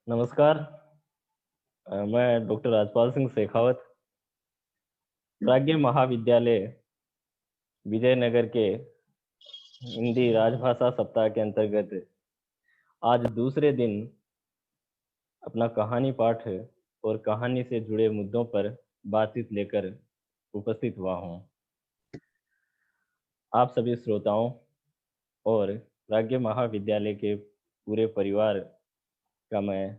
नमस्कार। मैं डॉक्टर राजपाल सिंह शेखावत, प्राज्ञ महाविद्यालय विजयनगर के हिंदी राजभाषा सप्ताह के अंतर्गत आज दूसरे दिन अपना कहानी पाठ और कहानी से जुड़े मुद्दों पर बातचीत लेकर उपस्थित हुआ हूँ। आप सभी श्रोताओं और प्राज्ञ महाविद्यालय के पूरे परिवार का मैं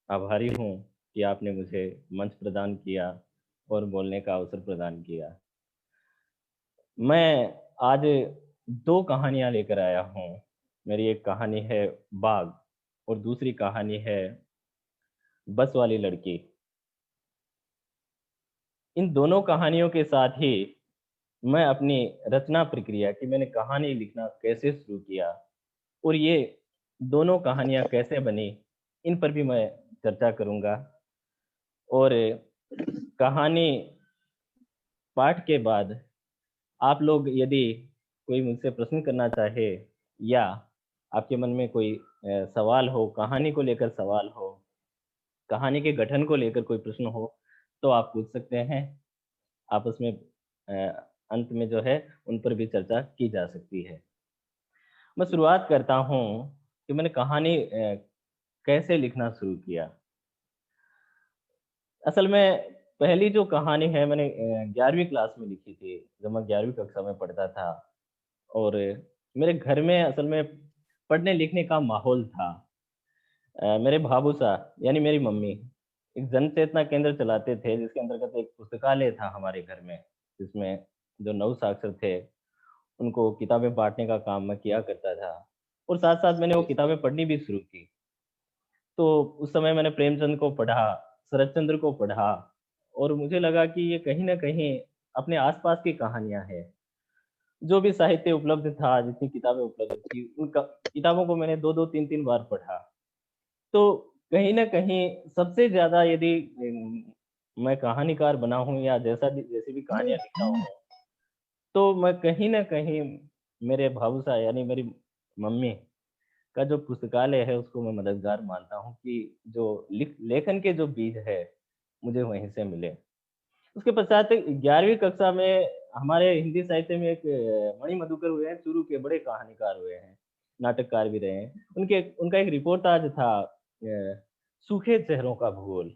आभारी हूँ कि आपने मुझे मंच प्रदान किया और बोलने का अवसर प्रदान किया। मैं आज 2 कहानियाँ लेकर आया हूँ। मेरी एक कहानी है बाघ और दूसरी कहानी है बस वाली लड़की। इन दोनों कहानियों के साथ ही मैं अपनी रचना प्रक्रिया कि मैंने कहानी लिखना कैसे शुरू किया और ये दोनों कहानियाँ कैसे बनी, इन पर भी मैं चर्चा करूँगा। और कहानी पाठ के बाद आप लोग यदि कोई मुझसे प्रश्न करना चाहे या आपके मन में कोई सवाल हो, कहानी को लेकर सवाल हो, कहानी के गठन को लेकर कोई प्रश्न हो, तो आप पूछ सकते हैं। आपस में अंत में जो है उन पर भी चर्चा की जा सकती है। मैं शुरुआत करता हूँ कि मैंने कहानी कैसे लिखना शुरू किया। असल में पहली जो कहानी है मैंने 11वीं क्लास में लिखी थी, जब मैं 11वीं कक्षा में पढ़ता था। और मेरे घर में असल में पढ़ने-लिखने का माहौल था। मेरे भाबू साहब यानी मेरी मम्मी एक जन चेतना केंद्र चलाते थे, जिसके अंतर्गत एक पुस्तकालय था हमारे घर में, जिसमें जो नवसाक्षर थे, उनको किताबें बाँटने का काम मैं किया करता था और साथ-साथ मैंने वो किताबें पढ़नी भी शुरू की। तो उस समय मैंने प्रेमचंद को पढ़ा, शरतचंद्र को पढ़ा और मुझे लगा कि ये कहीं न कहीं अपने आस-पास की कहानियाँ हैं। जो भी साहित्य उपलब्ध था, जितनी किताबें उपलब्ध थी, उन क किताबों को मैंने 2-2 3-3 बार पढ़ा। तो कहीं न कहीं सबसे ज़्यादा यदि मैं कहानीकार बना हूँ या जैसी भी कहानियाँ लिखता हूँ, तो मैं कहीं न कहीं मेरे भावसा यानी मेरी मम्मी का जो पुस्तकालय है, उसको मैं मददगार मानता हूँ कि जो लेखन के जो बीज है, मुझे वहीं से मिले। उसके पश्चात 11वीं कक्षा में हमारे हिंदी साहित्य में एक मणि मधुकर हुए हैं, शुरू के बड़े कहानीकार हुए हैं, नाटककार भी रहे हैं। उनका एक रिपोर्टाज था सूखे चेहरों का भूगोल।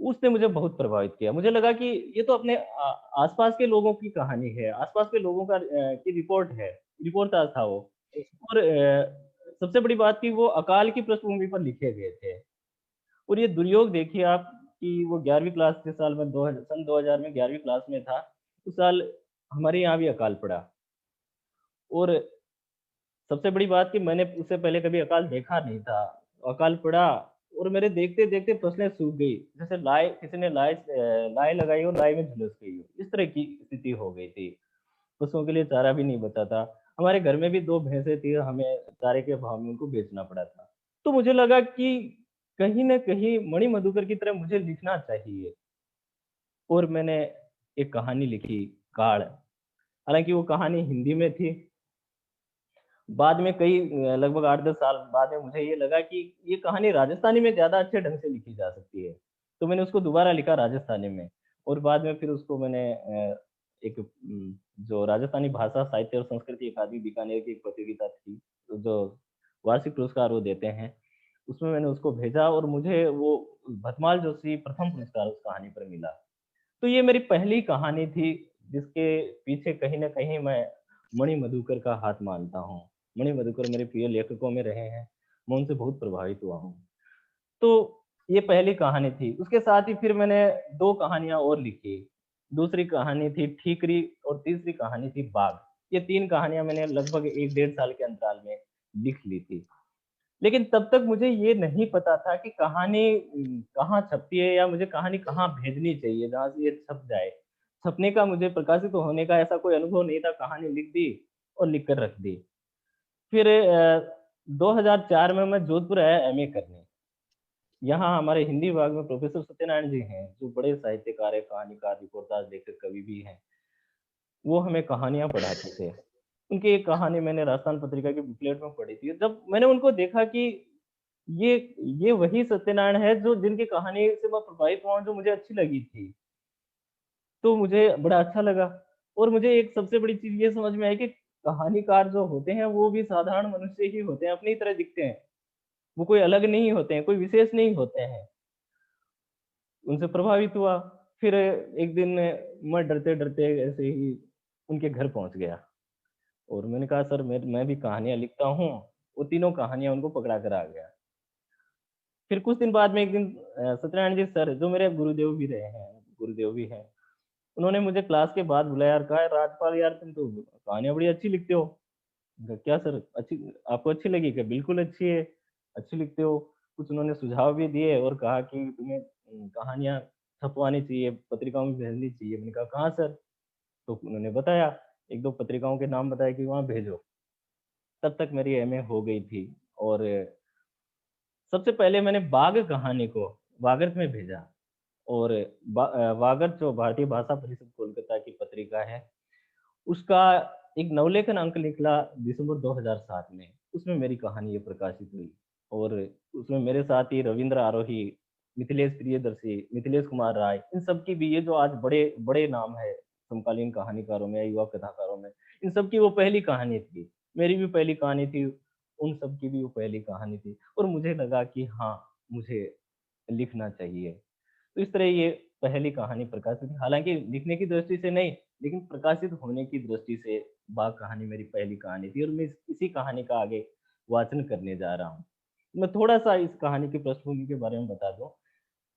उसने मुझे बहुत प्रभावित किया। मुझे लगा कि ये तो अपने आस-पास के लोगों की कहानी है, आस-पास के लोगों का की रिपोर्ट है, रिपोर्टाज था वो। और सबसे बड़ी बात कि वो अकाल की पृष्ठभूमि पर लिखे गए थे। और ये दुर्योग देखिए आप कि वो 11वीं क्लास के साल में सन 2000 में 11वीं क्लास में था। उस साल हमारे यहाँ भी अकाल पड़ा और सबसे बड़ी बात कि मैंने उससे पहले कभी अकाल देखा नहीं था। अकाल पड़ा और मेरे देखते-देखते फसलें सूख गई। जैसे किसी ने लाए लगाई हो, लाए में झुलस गई हो। इस तरह की स्थिति हो गई थी। पशुओं के लिए चारा भी नहीं बचा था। हमारे घर में भी 2 भैंसें थी, हमें चारे के अभाव में उनको बेचना पड़ा था। तो मुझे लगा कि कहीं न कहीं मणि मधुकर की तरह मुझे लिखना चाहिए और मैंने एक कहानी लिखी, काळ। हालाँकि वो कहानी हिंदी में थी। बाद में लगभग 8-10 साल बाद में मुझे ये लगा कि ये कहानी राजस्थानी में ज़्यादा अच्छे ढंग से लिखी जा सकती है। तो मैंने उसको दोबारा लिखा राजस्थानी में और बाद में फिर उसको मैंने एक जो राजस्थानी भाषा, साहित्य और संस्कृति अकादमी बीकानेर की एक प्रतियोगिता थी, जो वार्षिक पुरस्कार वो देते हैं, उसमें मैंने उसको भेजा और मुझे वो भतमाल जोशी प्रथम पुरस्कार उस कहानी पर मिला। तो ये मेरी पहली कहानी थी, जिसके पीछे कहीं न कहीं मैं मणि मधुकर का हाथ मानता हूँ। मणि मधुकर मेरे प्रिय लेखकों में रहे हैं, मैं उनसे बहुत प्रभावित हुआ हूँ। तो ये पहली कहानी थी, उसके साथ ही फिर मैंने 2 कहानियाँ और लिखी। दूसरी कहानी थी ठीकरी और तीसरी कहानी थी बाघ। ये 3 कहानियाँ मैंने लगभग 1 डेढ़ साल के अंतराल में लिख ली थी। लेकिन तब तक मुझे ये नहीं पता था कि कहानी कहाँ छपती है या मुझे कहानी कहाँ भेजनी चाहिए, जहाँ से ये छप जाए। छपने का मुझे प्रकाशित होने का ऐसा कोई अनुभव नहीं था, कहानी लिख दी और लिख कर रख दी। फिर 2004 में मैं जोधपुर आया एमए करने। यहाँ हमारे हिंदी विभाग में प्रोफ़ेसर सत्यनारायण जी हैं, जो बड़े साहित्यकार हैं, कहानीकार, रिपोर्टाज लेखक, कवि भी हैं। वो हमें कहानियाँ पढ़ाते थे। उनकी एक कहानी मैंने राजस्थान पत्रिका की बुकलेट में पढ़ी थी। जब मैंने उनको देखा कि ये ये वही सत्यनारायण है जो जिनकी कहानी से मैं प्रभावित हुआ हूँ, जो मुझे अच्छी लगी थी। तो मुझे बड़ा अच्छा लगा और मुझे एक सबसे बड़ी चीज़ ये समझ में आई कि कहानीकार जो होते हैं, वो भी साधारण मनुष्य ही होते हैं, अपनी तरह दिखते हैं। वो कोई अलग नहीं होते हैं, कोई विशेष नहीं होते हैं। उनसे प्रभावित हुआ। फिर एक दिन मैं डरते-डरते ऐसे ही उनके घर पहुँच गया और मैंने कहा, "सर, मैं भी कहानियाँ लिखता हूँ।" वो तीनों कहानियाँ उनको पकड़ा कर आ गया। फिर कुछ दिन बाद में एक दिन सत्यनारायण जी सर, जो मेरे गुरुदेव भी रहे हैं, गुरुदेव भी हैं, उन्होंने मुझे क्लास के बाद बुलाया और कहा, "राजपाल यार, तुम तो कहानियाँ बड़ी अच्छी लिखते हो।" मैंने कहा, "क्या सर, अच्छी आपको अच्छी लगी क्या?" "बिल्कुल अच्छी है, अच्छी लिखते हो।" कुछ उन्होंने सुझाव भी दिए और कहा कि तुम्हें कहानियाँ छपवानी चाहिए, पत्रिकाओं में भेजनी चाहिए। मैंने कहा, "कहाँ सर?" तो उन्होंने बताया, 1-2 पत्रिकाओं के नाम बताए कि वहाँ भेजो। तब तक मेरी एमए हो गई थी और सबसे पहले मैंने बाघ कहानी को वागर्त में भेजा और वागर्त जो भारतीय भाषा परिषद कोलकाता की पत्रिका है, उसका एक नवलेखन अंक निकला दिसंबर 2007 में। उसमें मेरी कहानी ये प्रकाशित हुई और उसमें मेरे साथ ही रवींद्र आरोही, मिथिलेश प्रियदर्शी, मिथिलेश कुमार राय, इन सब की भी, ये जो आज बड़े बड़े नाम है समकालीन कहानीकारों में या युवा कथाकारों में, इन सब की वो पहली कहानी थी। मेरी भी पहली कहानी थी, उन सब की भी वो पहली कहानी थी और मुझे लगा कि हाँ, मुझे लिखना चाहिए। तो इस तरह ये पहली कहानी प्रकाशित हुई। हालाँकि लिखने की दृष्टि से नहीं, लेकिन प्रकाशित होने की दृष्टि से बाघ कहानी मेरी पहली कहानी थी और मैं इसी कहानी का आगे वाचन करने जा रहा हूँ। मैं थोड़ा-सा इस कहानी की पृष्ठभूमि के बारे में बता दूँ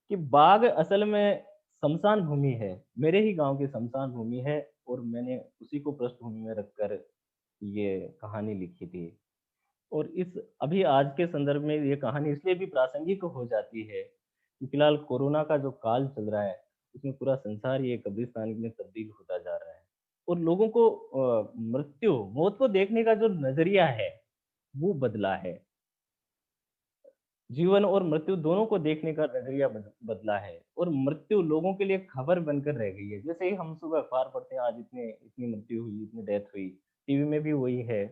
कि बाघ असल में श्मशान भूमि है। मेरे ही गाँव की श्मशान भूमि है और मैंने उसी को पृष्ठभूमि में रखकर ये कहानी लिखी थी। और इस अभी आज के संदर्भ में ये कहानी इसलिए भी प्रासंगिक हो जाती है कि फिलहाल कोरोना का जो काल चल रहा है, उसमें पूरा संसार ये कब्रिस्तान में तब्दील होता जा रहा है। और लोगों को मौत को देखने का जो नज़रिया है, वो बदला है। जीवन और मृत्यु दोनों को देखने का नज़रिया बदला है और मृत्यु लोगों के लिए खबर बनकर रह गई है। जैसे ही हम सुबह अखबार पढ़ते हैं, आज इतनी मृत्यु हुई, इतनी डेथ हुई, टीवी में भी वही है।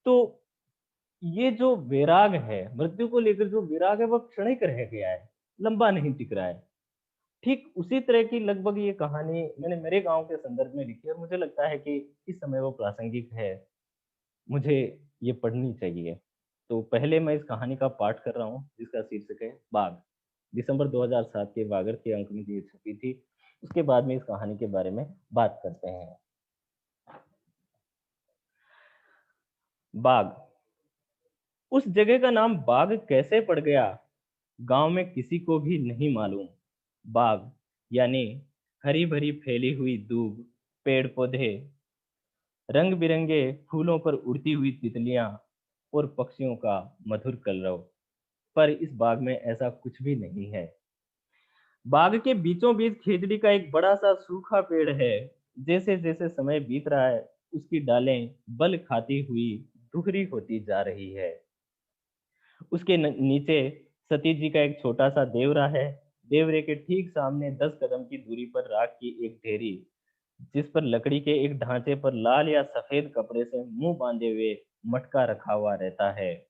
तो ये जो वैराग है, मृत्यु को लेकर जो वैराग है, वो क्षणिक रह गया है, लंबा नहीं टिक रहा है। ठीक उसी तरह की लगभग ये कहानी मैंने मेरे गाँव के संदर्भ में लिखी है और मुझे लगता है कि इस समय वो प्रासंगिक है, मुझे ये पढ़नी चाहिए। तो पहले मैं इस कहानी का पाठ कर रहा हूँ, जिसका शीर्षक है बाघ। दिसंबर 2007 के वागड़ के अंक में ये छपी थी। उसके बाद में इस कहानी के बारे में बात करते हैं। बाघ। उस जगह का नाम बाघ कैसे पड़ गया, गांव में किसी को भी नहीं मालूम। बाग यानी हरी भरी फैली हुई दूब, पेड़ पौधे, रंग बिरंगे फूलों पर उड़ती हुई तितलियां और पक्षियों का मधुर कलरव। पर इस बाग में ऐसा कुछ भी नहीं है। बाग के बीचों बीच खेजड़ी का एक बड़ा सा सूखा पेड़ है। जैसे जैसे समय बीत रहा है, उसकी डालें बल खाती हुई दुहरी होती जा रही है। उसके नीचे सतीश जी का एक छोटा सा देवरा है। देवरे के ठीक सामने 10 कदम की दूरी पर राख की एक ढेरी, जिस पर लकड़ी के एक ढांचे पर लाल या सफेद कपड़े से मुंह बांधे हुए मटका रखा हुआ रहता है।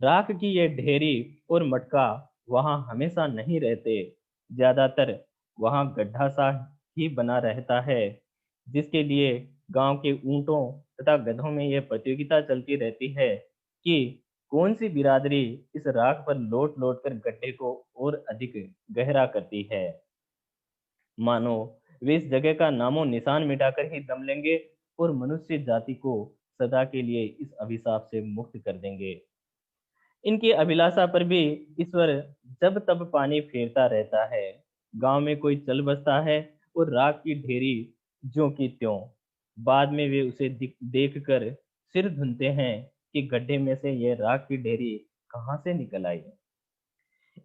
राख की ये ढेरी और मटका वहां हमेशा नहीं रहते। ज्यादातर वहां गड्ढा सा ही बना रहता है, जिसके लिए गांव के ऊंटों तथा गधों में यह प्रतियोगिता चलती रहती है कि कौन सी बिरादरी इस राख पर लौट लौट कर गड्ढे को और अधिक गहरा करती है। मानो वे इस जगह का नामो निशान मिटाकर ही दम लेंगे और मनुष्य जाति को सदा के लिए इस अभिशाप से मुक्त कर देंगे। इनकी अभिलाषा पर भी ईश्वर जब तब पानी फेरता रहता है। गांव में कोई चल बसता है और राख की ढेरी ज्यों की त्यों। बाद में वे उसे देख कर सिर धुनते हैं कि गड्ढे में से यह राख की ढेरी कहाँ से निकल आई।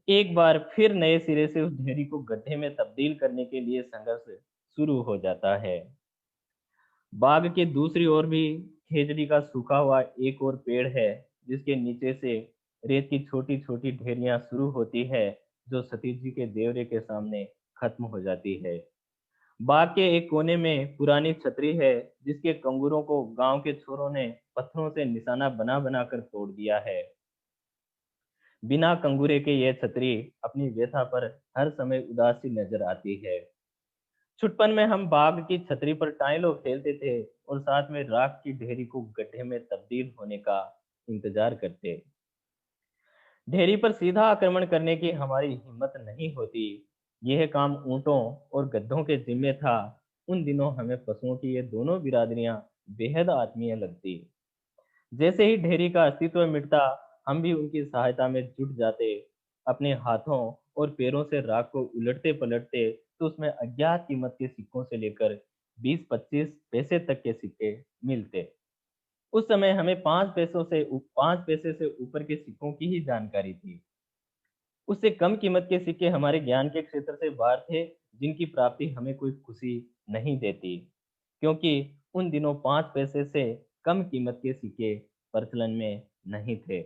एक बार फिर नए सिरे से उस ढेरी को गड्ढे में तब्दील करने के लिए संघर्ष शुरू हो जाता है। बाग के दूसरी ओर भी खेजड़ी का सूखा हुआ एक और पेड़ है, जिसके नीचे से रेत की छोटी छोटी ढेरियां शुरू होती है, जो सतीश जी के देवरे के सामने खत्म हो जाती है। बाग के एक कोने में पुरानी छतरी है, जिसके कंगूरों को गांव के छोरों ने पत्थरों से निशाना बना बना कर तोड़ दिया है। बिना कंगूरे के ये छतरी अपनी व्यथा पर हर समय उदासी नजर आती है। छुटपन में हम बाग की छतरी पर टाइलों खेलते थे और साथ में राख की ढेरी को गड्ढे में तब्दील होने का इंतजार करते। ढेरी पर सीधा आक्रमण करने की हमारी हिम्मत नहीं होती। यह काम ऊंटों और गधों के जिम्मे था। उन दिनों हमें पशुओं की ये दोनों बिरादरियां बेहद आत्मीय लगती। जैसे ही ढेरी का अस्तित्व मिटता, हम भी उनकी सहायता में जुट जाते। अपने हाथों और पैरों से राख को उलटते पलटते तो उसमें अज्ञात कीमत के सिक्कों से लेकर 20-25 पैसे तक के सिक्के मिलते। उस समय हमें 5 पैसे से ऊपर के सिक्कों की ही जानकारी थी। उससे कम कीमत के सिक्के हमारे ज्ञान के क्षेत्र से बाहर थे, जिनकी प्राप्ति हमें कोई खुशी नहीं देती, क्योंकि उन दिनों 5 पैसे से कम कीमत के सिक्के प्रचलन में नहीं थे।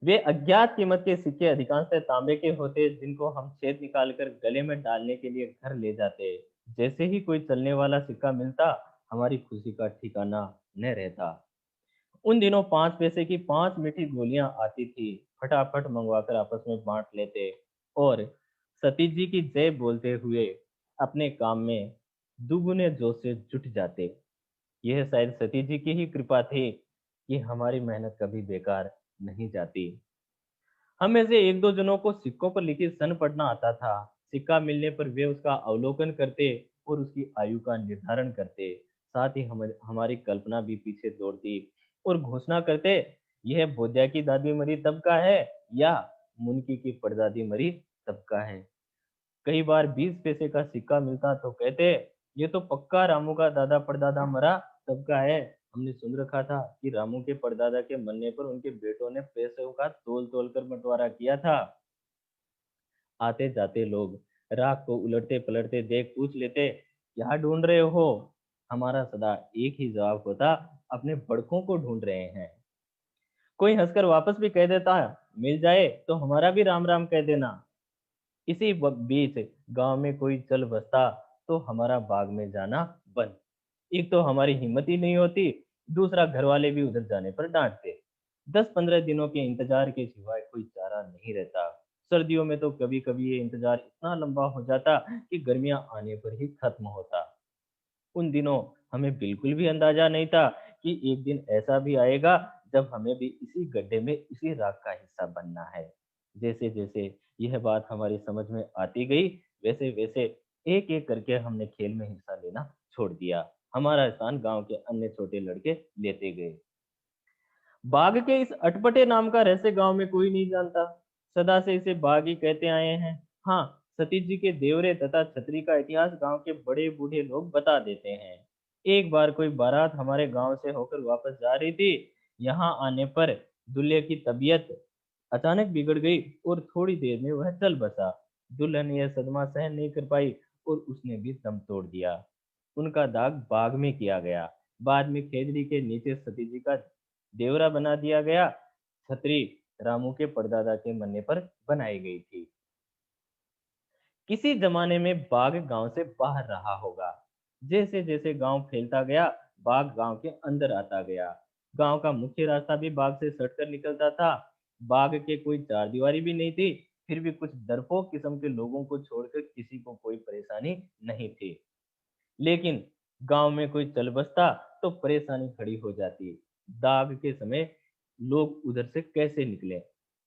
वे अज्ञात कीमत के सिक्के अधिकांशतः तांबे के होते, जिनको हम छेद निकालकर गले में डालने के लिए घर ले जाते। जैसे ही कोई चलने वाला सिक्का मिलता, हमारी खुशी का ठिकाना न रहता। उन दिनों 5 पैसे की 5 मीठी गोलियां आती थी, फटाफट मंगवाकर आपस में बांट लेते और सतीश जी की जय बोलते हुए अपने काम में दुगुने जोश से जुट जाते। यह शायद सतीश जी की ही कृपा थी कि हमारी मेहनत कभी बेकार नहीं जाती। हम में से एक दो जनों को सिक्कों पर लिखी सन पढ़ना आता था। सिक्का मिलने पर वे उसका अवलोकन करते और उसकी आयु का निर्धारण करते। साथ ही हमारी कल्पना भी पीछे दौड़ती और घोषणा करते, यह बोध्या की दादी मरी तब का है या मुनकी की परदादी मरी तब का है। कई बार 20 पैसे का सिक्का मिलता तो कहते, ये तो पक्का रामू का दादा परदादा मरा तब का है। हमने सुन रखा था कि रामू के परदादा के मरने पर उनके बेटों ने पैसों का तोल तोल कर बंटवारा किया था। आते जाते लोग राख को उलटते पलटते देख पूछ लेते, क्या ढूंढ रहे हो? हमारा सदा एक ही जवाब होता, अपने बड़कों को ढूंढ रहे हैं। कोई हंसकर वापस भी कह देता, मिल जाए तो हमारा भी राम राम कह देना। इसी बीच गांव में कोई चल बसता तो हमारा बाग में जाना बंद। एक तो हमारी हिम्मत ही नहीं होती, दूसरा घर वाले भी उधर जाने पर डांटते। 10-15 दिनों के इंतजार के सिवाय कोई चारा नहीं रहता। सर्दियों में तो कभी कभी ये इंतजार इतना लंबा हो जाता कि गर्मियां आने पर ही खत्म होता। उन दिनों हमें बिल्कुल भी अंदाजा नहीं था कि एक दिन ऐसा भी आएगा जब हमें भी इसी गड्ढे में इसी राख का हिस्सा बनना है। जैसे जैसे यह बात हमारी समझ में आती गई, वैसे वैसे एक एक करके हमने खेल में हिस्सा लेना छोड़ दिया। हमारा स्थान गांव के अन्य छोटे लड़के लेते गए। बाघ के इस अटपटे नाम का रहस्य गांव में कोई नहीं जानता। सदा से इसे बाघ ही कहते आए हैं। हाँ, सतीश जी के देवरे तथा छतरी का इतिहास गांव के बड़े बूढ़े लोग बता देते हैं। एक बार कोई बारात हमारे गांव से होकर वापस जा रही थी। यहाँ आने पर दूल्हे की तबीयत अचानक बिगड़ गई और थोड़ी देर में वह चल बसा। दुल्हन यह सदमा सहन नहीं कर पाई और उसने भी दम तोड़ दिया। उनका दाग बाग में किया गया। बाद में खेजड़ी के नीचे सतीश जी का देवरा बना दिया गया। छतरी रामू के परदादा के मरने पर बनाई गई थी। किसी जमाने में बाघ गांव से बाहर रहा होगा। जैसे जैसे गांव फैलता गया, बाघ गांव के अंदर आता गया। गांव का मुख्य रास्ता भी बाघ से सटकर निकलता था। बाघ के कोई चार दीवारी भी नहीं थी, फिर भी कुछ डरपोक किस्म के लोगों को छोड़कर किसी को कोई परेशानी नहीं थी। लेकिन गांव में कोई चल बसता तो परेशानी खड़ी हो जाती। दाग के समय लोग उधर से कैसे निकले?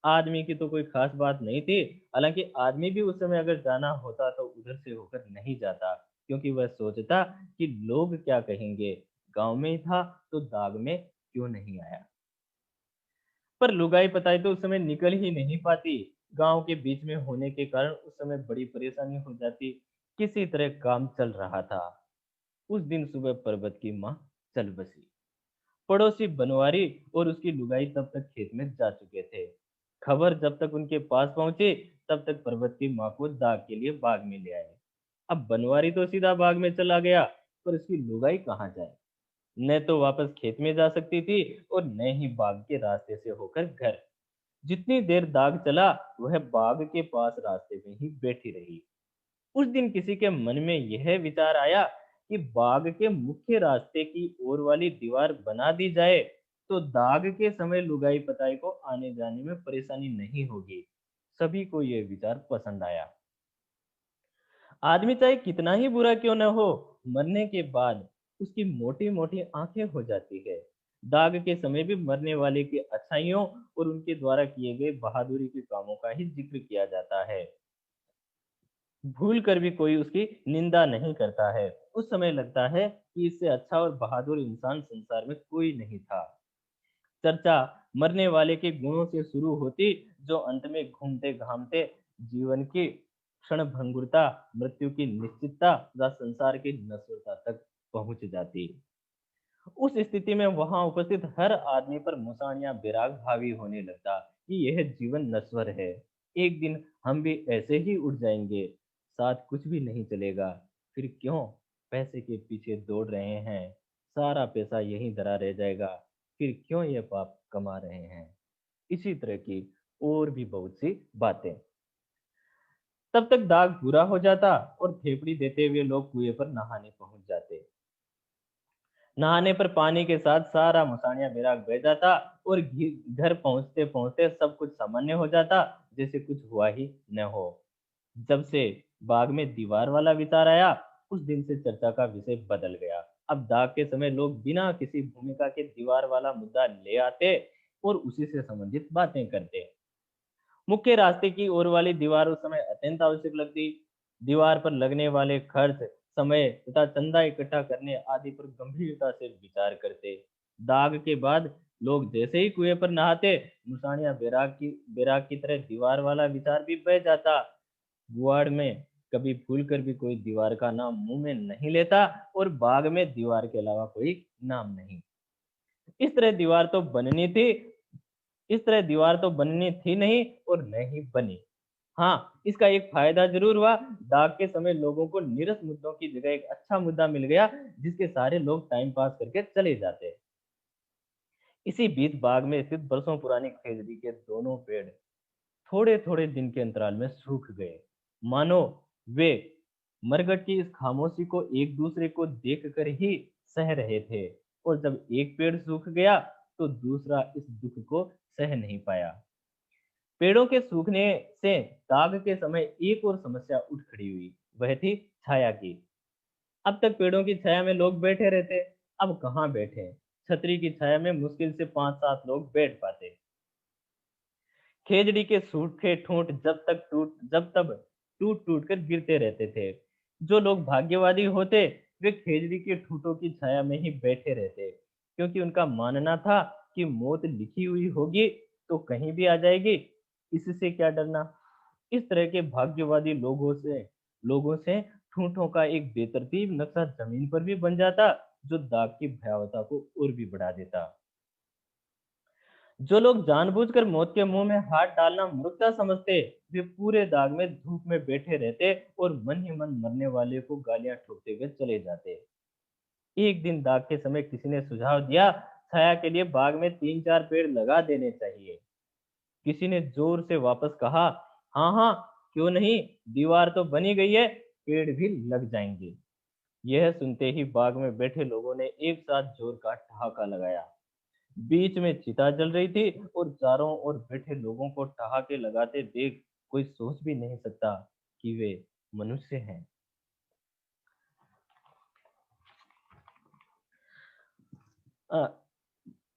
आदमी की तो कोई खास बात नहीं थी। हालांकि आदमी भी उस समय अगर जाना होता तो उधर से होकर नहीं जाता, क्योंकि वह सोचता कि लोग क्या कहेंगे। गांव में ही था तो दाग में क्यों नहीं आया? पर लुगाई पताई तो उस समय निकल ही नहीं पाती। गांव के बीच में होने के कारण उस समय बड़ी परेशानी हो जाती। किसी तरह काम चल रहा था। उस दिन सुबह पर्वत की माँ चल बसी। पड़ोसी बनवारी और उसकी लुगाई तब तक खेत में जा चुके थे। खबर जब तक उनके पास पहुंची, तब तक पर्वत की माँ को दाग के लिए बाग में ले आए। अब बनवारी तो सीधा बाग में चला गया, पर उसकी लुगाई कहाँ जाए? न तो वापस खेत में जा सकती थी और न ही बाग के रास्ते से होकर घर। जितनी देर दाग चला, वह बाग के पास रास्ते में ही बैठी रही। उस दिन किसी के मन में यह विचार आया कि बाग के मुख्य रास्ते की ओर वाली दीवार बना दी जाए तो दाग के समय लुगाई पताई को आने जाने में परेशानी नहीं होगी। सभी को ये विचार पसंद आया। आदमी चाहे कितना ही बुरा क्यों न हो, मरने के बाद उसकी मोटी मोटी आंखें हो जाती है। दाग के समय भी मरने वाले की अच्छाइयों और उनके द्वारा किए गए बहादुरी के कामों का ही जिक्र किया जाता है। भूल कर भी कोई उसकी निंदा नहीं करता है। उस समय लगता है कि इससे अच्छा और बहादुर इंसान संसार में कोई नहीं था। चर्चा मरने वाले के गुणों से शुरू होती, जो अंत में घूमते घामते जीवन की क्षणभंगुरता, मृत्यु की निश्चितता व संसार की नश्वरता तक पहुंच जाती। उस स्थिति में वहां उपस्थित हर आदमी पर मुसाणिया विराग हावी होने लगता कि यह जीवन नश्वर है। एक दिन हम भी ऐसे ही उठ जाएंगे, साथ कुछ भी नहीं चलेगा। फिर क्यों पैसे के पीछे दौड़ रहे हैं, सारा पैसा यहीं धरा रह जाएगा। फिर क्यों ये पाप कमा रहे हैं। इसी तरह की और भी बहुत सी बातें। तब तक दाग पूरा हो जाता और फेफड़ी देते हुए लोग कुएं पर नहाने पहुंच जाते। नहाने पर पानी के साथ सारा मुसानिया बैराग बह जाता और घर पहुंचते पहुंचते सब कुछ सामान्य हो जाता, जैसे कुछ हुआ ही न हो। जब से बाग में दीवार वाला विचार आया, उस दिन से चर्चा का विषय बदल गया। अब दाग के समय लोग बिना किसी भूमिका के दीवार वाला मुद्दा ले आते और उसी से संबंधित बातें करते। मुख्य रास्ते की ओर वाली दीवार उस समय अत्यंत आवश्यक लगती। दीवार पर लगने वाले खर्च, समय तथा चंदा इकट्ठा करने आदि पर गंभीरता से विचार करते। दाग के बाद लोग जैसे ही कुएं पर नहाते, मुसानिया बैराग की तरह दीवार वाला विचार भी बह जाता। गुआड़ में कभी भूल कर भी कोई दीवार का नाम मुंह में नहीं लेता और बाग में दीवार के अलावा कोई नाम नहीं। इस तरह दीवार तो बननी थी इस तरह दीवार तो बननी थी नहीं और न ही बनी। हाँ, इसका एक फायदा जरूर हुआ। दाग के समय लोगों को नीरस मुद्दों की जगह एक अच्छा मुद्दा मिल गया, जिसके सारे लोग टाइम पास करके चले जाते। इसी बीच बाग में स्थित बरसों पुरानी खेजड़ी के दोनों पेड़ थोड़े थोड़े दिन के अंतराल में सूख गए, मानो वे मरघट की इस खामोशी को एक दूसरे को देखकर ही सह रहे थे। और जब एक पेड़ सूख गया तो दूसरा इस दुख को सह नहीं पाया। पेड़ों के सूखने से दाग के समय एक और समस्या उठ खड़ी हुई, वह थी छाया की। अब तक पेड़ों की छाया में लोग बैठे रहते, अब कहाँ बैठे। छतरी की छाया में मुश्किल से 5-7 लोग बैठ पाते। खेजड़ी के सूखे ठूंठ जब तब टूट टूट कर गिरते रहते थे। जो लोग भाग्यवादी होते, वे खेजड़ी के ठूंठों की छाया में ही बैठे रहते, क्योंकि उनका मानना था कि मौत लिखी हुई होगी तो कहीं भी आ जाएगी, इससे क्या डरना। इस तरह के भाग्यवादी लोगों से ठूंठों का एक बेतरतीब नक्शा जमीन पर भी बन जाता, जो दाग की भयावहता को और भी बढ़ा देता। जो लोग जानबूझकर मौत के मुंह में हाथ डालना मूर्खता समझते, वे पूरे दाग में धूप में बैठे रहते और मन ही मन मरने वाले को गालियां ठोकते हुए चले जाते। एक दिन दाग के समय किसी ने सुझाव दिया, छाया के लिए बाग में 3-4 पेड़ लगा देने चाहिए। किसी ने जोर से वापस कहा, हाँ हाँ, क्यों नहीं, दीवार तो बनी गई है, पेड़ भी लग जाएंगे। यह सुनते ही बाग में बैठे लोगों ने एक साथ जोर का ठहाका लगाया। बीच में चिता जल रही थी और चारों ओर बैठे लोगों को ठहाके लगाते देख कोई सोच भी नहीं सकता कि वे मनुष्य हैं। अ,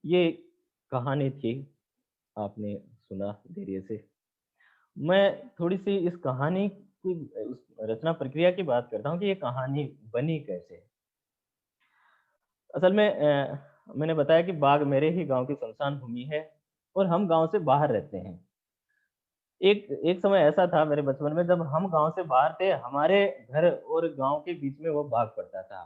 ये कहानी थी, आपने सुना धैर्य से। मैं थोड़ी सी इस कहानी की उस रचना प्रक्रिया की बात करता हूँ कि ये कहानी बनी कैसे। असल में मैंने बताया कि बाग मेरे ही गांव की सुनसान भूमि है और हम गांव से बाहर रहते हैं। एक एक समय ऐसा था मेरे बचपन में, जब हम गांव से बाहर थे, हमारे घर और गांव के बीच में वो बाग पड़ता था।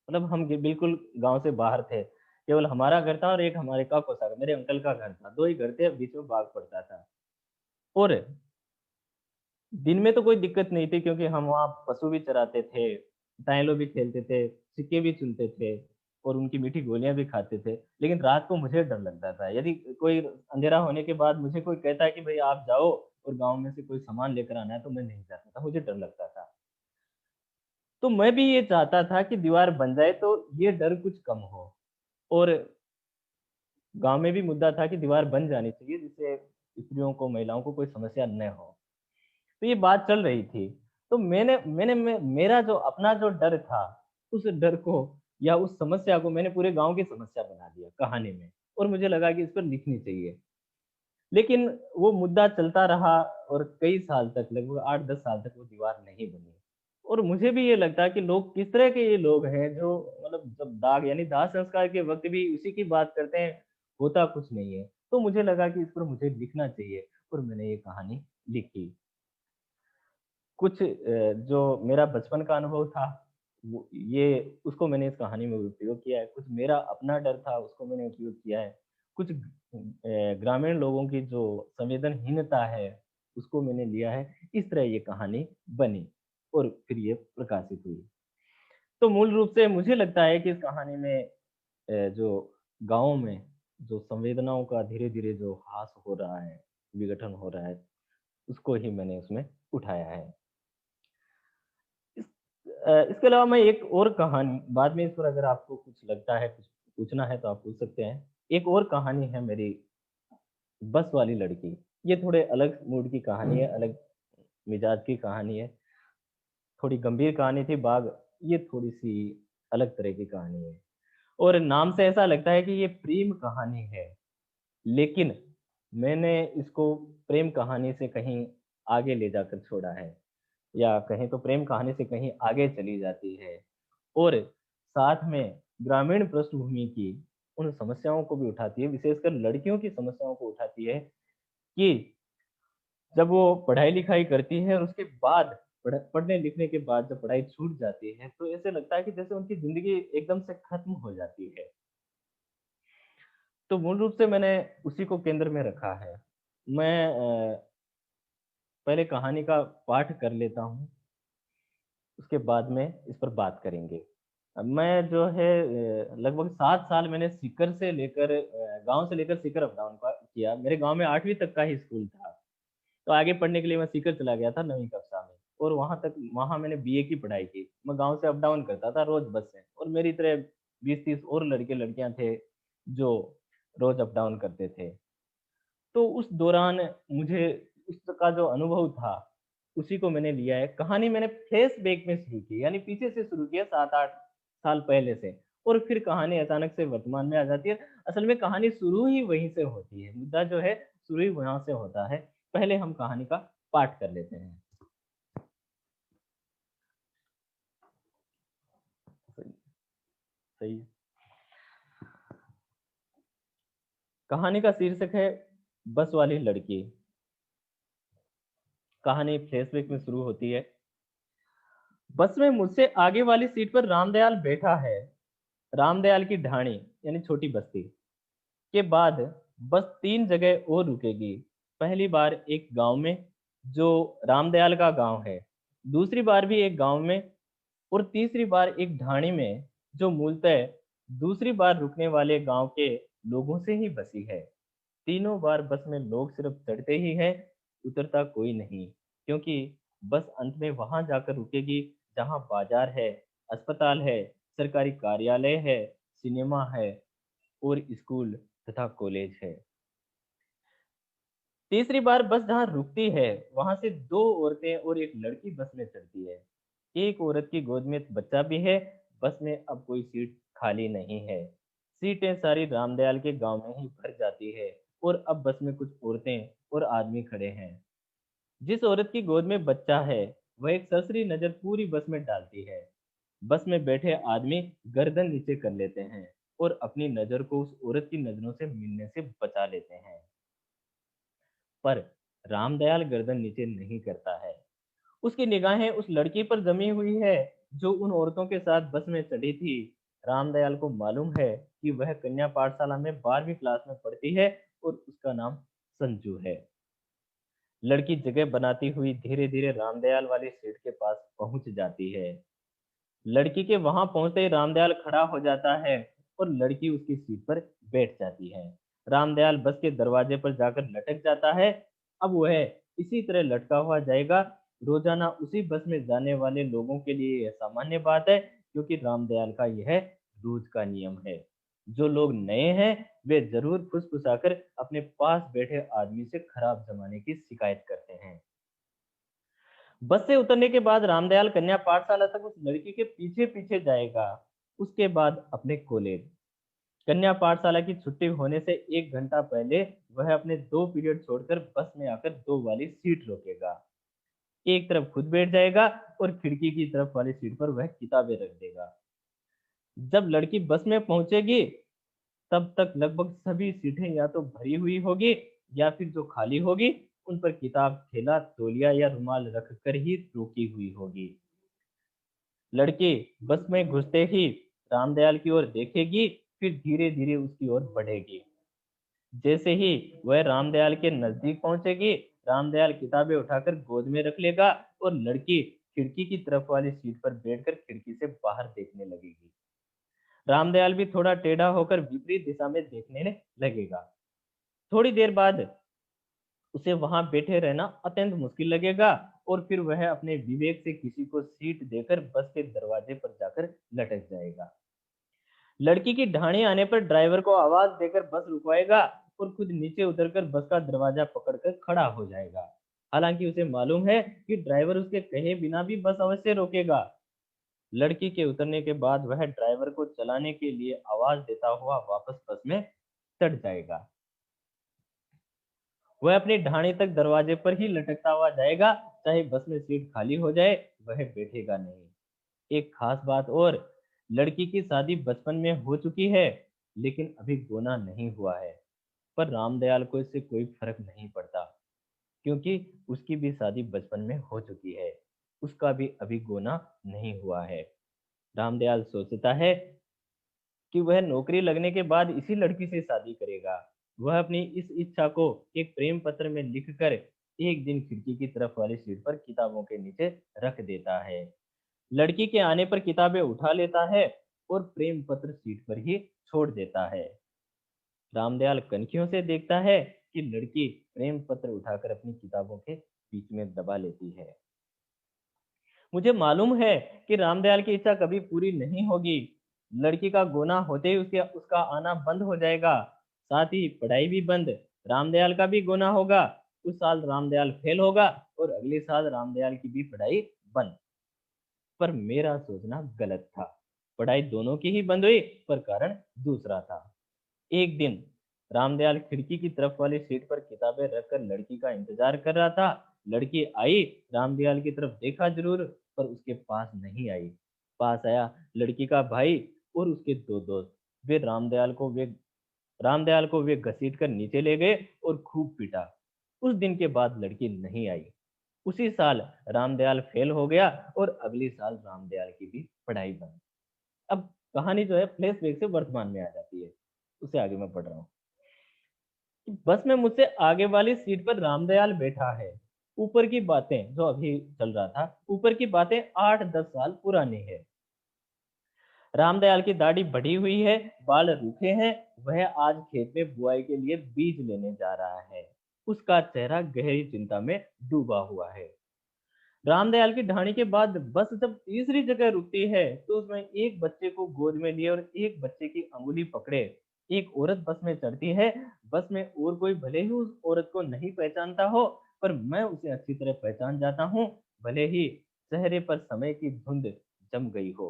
मतलब हम बिल्कुल गांव से बाहर थे, केवल हमारा घर था और एक हमारे काको का, मेरे अंकल का घर था। दो ही घर थे, बीच में बाग पड़ता था। और दिन में तो कोई दिक्कत नहीं थी, क्योंकि हम वहाँ पशु भी चराते थे, टाइलो भी खेलते थे, सिक्के भी चुनते थे और उनकी मीठी गोलियां भी खाते थे। लेकिन रात को मुझे डर लगता था। यदि कोई अंधेरा होने के बाद मुझे कोई कहता है कि भाई आप जाओ और गांव में से कोई सामान लेकर आना है, तो मैं नहीं जाता था, मुझे डर लगता था। तो मैं भी ये चाहता था कि दीवार बन जाए तो ये डर कुछ कम हो। और गाँव में भी मुद्दा था कि दीवार बन जानी चाहिए जिससे स्त्रियों को, महिलाओं को कोई समस्या न हो। तो ये बात चल रही थी। तो मैंने मैंने मैं मेरा जो अपना जो डर था, उस डर को या उस समस्या को मैंने पूरे गाँव की समस्या बना दिया कहानी में और मुझे लगा कि इस पर लिखनी चाहिए। लेकिन वो मुद्दा चलता रहा और कई साल तक लगभग 8-10 साल तक वो दीवार नहीं बनी। और मुझे भी ये लगता है कि लोग किस तरह के ये लोग हैं जो मतलब जब दाग यानी दाह संस्कार के वक़्त भी उसी की बात करते हैं, होता कुछ नहीं है। तो मुझे लगा कि इस पर मुझे लिखना चाहिए और मैंने ये कहानी लिखी। कुछ जो मेरा बचपन का अनुभव था, वो ये उसको मैंने इस कहानी में उपयोग किया है। कुछ मेरा अपना डर था, उसको मैंने उपयोग किया है। कुछ ग्रामीण लोगों की जो संवेदनहीनता है, उसको मैंने लिया है। इस तरह ये कहानी बनी और फिर ये प्रकाशित हुई। तो मूल रूप से मुझे लगता है कि इस कहानी में जो गाँव में जो संवेदनाओं का धीरे-धीरे जो ह्रास हो रहा है, विघटन हो रहा है, उसको ही मैंने उसमें उठाया है। इस इसके अलावा मैं एक और कहानी बाद में इस पर अगर आपको कुछ लगता है, कुछ पूछना है तो आप पूछ सकते हैं। एक और कहानी है मेरी बस वाली लड़की। ये थोड़े अलग मूड की कहानी है, अलग मिजाज की कहानी है। थोड़ी गंभीर कहानी थी बाघ, ये थोड़ी-सी अलग तरह की कहानी है। और नाम से ऐसा लगता है कि ये प्रेम कहानी है, लेकिन मैंने इसको प्रेम कहानी से कहीं आगे ले जाकर छोड़ा है। या कहें तो प्रेम कहानी से कहीं आगे चली जाती है और साथ में ग्रामीण पृष्ठभूमि की उन समस्याओं को भी उठाती है, विशेषकर लड़कियों की समस्याओं को उठाती है कि जब वो पढ़ाई-लिखाई करती है और उसके बाद पढ़ने-लिखने के बाद जब पढ़ाई छूट जाती है, तो ऐसे लगता है कि जैसे उनकी ज़िंदगी एकदम से खत्म हो जाती है। तो मूल रूप से मैंने उसी को केंद्र में रखा है। मैं पहले कहानी का पाठ कर लेता हूँ, उसके बाद में इस पर बात करेंगे। मैं जो है लगभग 7 साल मैंने सीकर से लेकर गाँव से लेकर सीकर अप-डाउन का किया। मेरे गाँव में 8वीं तक का ही स्कूल था। तो आगे पढ़ने के लिए मैं सीकर चला गया था 9वीं कक्षा में और वहाँ मैंने बीए की पढ़ाई की। मैं गाँव से अप-डाउन करता था रोज़ बस से और मेरी तरह 20-30 और लड़के-लड़कियाँ थे, जो रोज़ अप-डाउन करते थे। तो उस दौरान मुझे उसका जो अनुभव था, उसी को मैंने लिया है। कहानी मैंने फ्लैशबैक में शुरू की, यानी पीछे से शुरू किया 7-8 साल पहले से और फिर कहानी अचानक से वर्तमान में आ जाती है। असल में कहानी शुरू ही वहीं से होती है, मुद्दा जो है शुरू ही वहाँ से होता है। पहले हम कहानी का पाठ कर लेते हैं। सही सही है। कहानी का शीर्षक है बस वाली लड़की। कहानी फ्लैशबैक में शुरू होती है। बस में मुझसे आगे वाली सीट पर रामदयाल बैठा है। रामदयाल की ढाणी यानी छोटी बस्ती के बाद बस 3 जगह और रुकेगी। पहली बार एक गांव में जो रामदयाल का गांव है, दूसरी बार भी एक गांव में और तीसरी बार एक ढाणी में जो मूलतः दूसरी बार रुकने वाले गांव के लोगों से ही बसी है। तीनों बार बस में लोग सिर्फ चढ़ते ही हैं, उतरता कोई नहीं, क्योंकि बस अंत में वहां जाकर रुकेगी जहां बाजार है, अस्पताल है, सरकारी कार्यालय है, सिनेमा है और स्कूल तथा कॉलेज है। तीसरी बार बस जहाँ रुकती है, वहां से 2 औरतें और एक लड़की बस में चढ़ती है। एक औरत की गोद में बच्चा भी है। बस में अब कोई सीट खाली नहीं है। सीटें सारी रामदयाल के गांव में ही भर जाती है और अब बस में कुछ औरतें और आदमी खड़े हैं। जिस औरत की गोद में बच्चा है, वह एक सरसरी नजर पूरी बस में डालती है। बस में बैठे आदमी गर्दन नीचे कर लेते हैं और अपनी नजर को उस औरत की नजरों से मिलने से बचा लेते हैं। पर रामदयाल गर्दन नीचे नहीं करता है। उसकी निगाहें उस लड़की पर जमी हुई है जो उन औरतों के साथ बस में चढ़ी थी। रामदयाल को मालूम है कि वह कन्या पाठशाला में 12वीं क्लास में पढ़ती है और उसका नाम संजू है। लड़की जगह बनाती हुई धीरे धीरे रामदयाल वाली सीट के पास पहुंच जाती है। लड़की के वहां पहुंचते ही रामदयाल खड़ा हो जाता है और लड़की उसकी सीट पर बैठ जाती है। रामदयाल बस के दरवाजे पर जाकर लटक जाता है। अब वह इसी तरह लटका हुआ जाएगा। रोजाना उसी बस में जाने वाले लोगों के लिए यह सामान्य बात है, क्योंकि रामदयाल का यह रोज का नियम है। जो लोग नए हैं वे जरूर फुसफुसाकर अपने पास बैठे आदमी से खराब जमाने की शिकायत करते हैं। बस से उतरने के बाद रामदयाल कन्या पाठशाला तक उस लड़की के पीछे पीछे जाएगा। उसके बाद अपने कॉलेज। कन्या पाठशाला की छुट्टी होने से 1 घंटा पहले वह अपने 2 पीरियड छोड़कर बस में आकर 2 वाली सीट रोकेगा। एक तरफ खुद बैठ जाएगा और खिड़की की तरफ वाली सीट पर वह किताबें रख देगा। जब लड़की बस में पहुंचेगी तब तक लगभग सभी सीटें या तो भरी हुई होगी या फिर जो खाली होगी उन पर किताब, थैला, तौलिया या रुमाल रख कर ही रुकी हुई होगी। लड़की बस में घुसते ही रामदयाल की ओर देखेगी, फिर धीरे धीरे उसकी ओर बढ़ेगी। जैसे ही वह रामदयाल के नजदीक पहुंचेगी, रामदयाल किताबें उठाकर गोद में रख लेगा और लड़की खिड़की की तरफ वाली सीट पर बैठकर खिड़की से बाहर देखने लगेगी। रामदयाल भी थोड़ा टेढ़ा होकर विपरीत दिशा में देखने लगेगा। थोड़ी देर बाद उसे वहां बैठे रहना अत्यंत मुश्किल लगेगा और फिर वह अपने विवेक से किसी को सीट देकर बस के दरवाजे पर जाकर लटक जाएगा। लड़की की ढाणी आने पर ड्राइवर को आवाज देकर बस रुकवाएगा और खुद नीचे उतरकर बस का दरवाजा पकड़कर खड़ा हो जाएगा। हालांकि उसे मालूम है कि ड्राइवर उसके कहे बिना भी बस अवश्य रोकेगा। लड़की के उतरने के बाद वह ड्राइवर को चलाने के लिए आवाज देता हुआ वापस बस में चढ़ जाएगा। वह अपनी ढाणी तक दरवाजे पर ही लटकता हुआ जाएगा, चाहे बस में सीट खाली हो जाए, वह बैठेगा नहीं। एक खास बात और, लड़की की शादी बचपन में हो चुकी है, लेकिन अभी गोना नहीं हुआ है। पर रामदयाल को इससे कोई फर्क नहीं पड़ता, क्योंकि उसकी भी शादी बचपन में हो चुकी है। उसका भी अभी गोना नहीं हुआ है। रामदयाल सोचता है कि वह नौकरी लगने के बाद इसी लड़की से शादी करेगा। वह अपनी इस इच्छा को एक प्रेम पत्र में लिखकर एक दिन खिड़की की तरफ वाली सीट पर किताबों के नीचे रख देता है। लड़की के आने पर किताबें उठा लेता है और प्रेम पत्र सीट पर ही छोड़ देता है। रामदयाल कनखियों से देखता है कि लड़की प्रेम पत्र उठाकर अपनी किताबों के बीच में दबा लेती है। मुझे मालूम है कि रामदयाल की इच्छा कभी पूरी नहीं होगी। लड़की का गोना होते ही उसके उसका आना बंद हो जाएगा, साथ ही पढ़ाई भी बंद। रामदयाल का भी गोना होगा। उस साल रामदयाल फेल होगा और अगले साल रामदयाल की भी पढ़ाई बंद। पर मेरा सोचना गलत था। पढ़ाई दोनों की ही बंद हुई, पर कारण दूसरा था। एक दिन रामदयाल खिड़की की तरफ वाली सीट पर किताबें रखकर लड़की का इंतजार कर रहा था। लड़की आई, रामदयाल की तरफ देखा जरूर, पर उसके पास नहीं आई। पास आया लड़की का भाई और उसके 2 दोस्त। वे रामदयाल को वे घसीट कर नीचे ले गए और खूब पीटा। उस दिन के बाद लड़की नहीं आई। उसी साल रामदयाल फेल हो गया और अगले साल रामदयाल की भी पढ़ाई बंद। अब कहानी जो है फ्लैशबैक से वर्तमान में आ जाती है। उसे आगे मैं पढ़ रहा हूँ। बस में मुझसे आगे वाली सीट पर रामदयाल बैठा है। ऊपर की बातें जो अभी चल रहा था, ऊपर की बातें 8-10 साल पुरानी है। रामदयाल की दाढ़ी बढ़ी हुई है, बाल रूखे हैं। वह आज खेत में बुआई के लिए बीज लेने जा रहा है। उसका चेहरा गहरी चिंता में डूबा हुआ है। रामदयाल की ढाणी के बाद बस जब तीसरी जगह रुकती है तो उसमें एक बच्चे को गोद में लिए और एक बच्चे की अंगुली पकड़े एक औरत बस में चढ़ती है। बस में और कोई भले ही उस औरत को नहीं पहचानता हो, पर मैं उसे अच्छी तरह पहचान जाता हूँ, भले ही चेहरे पर समय की धुंध जम गई हो।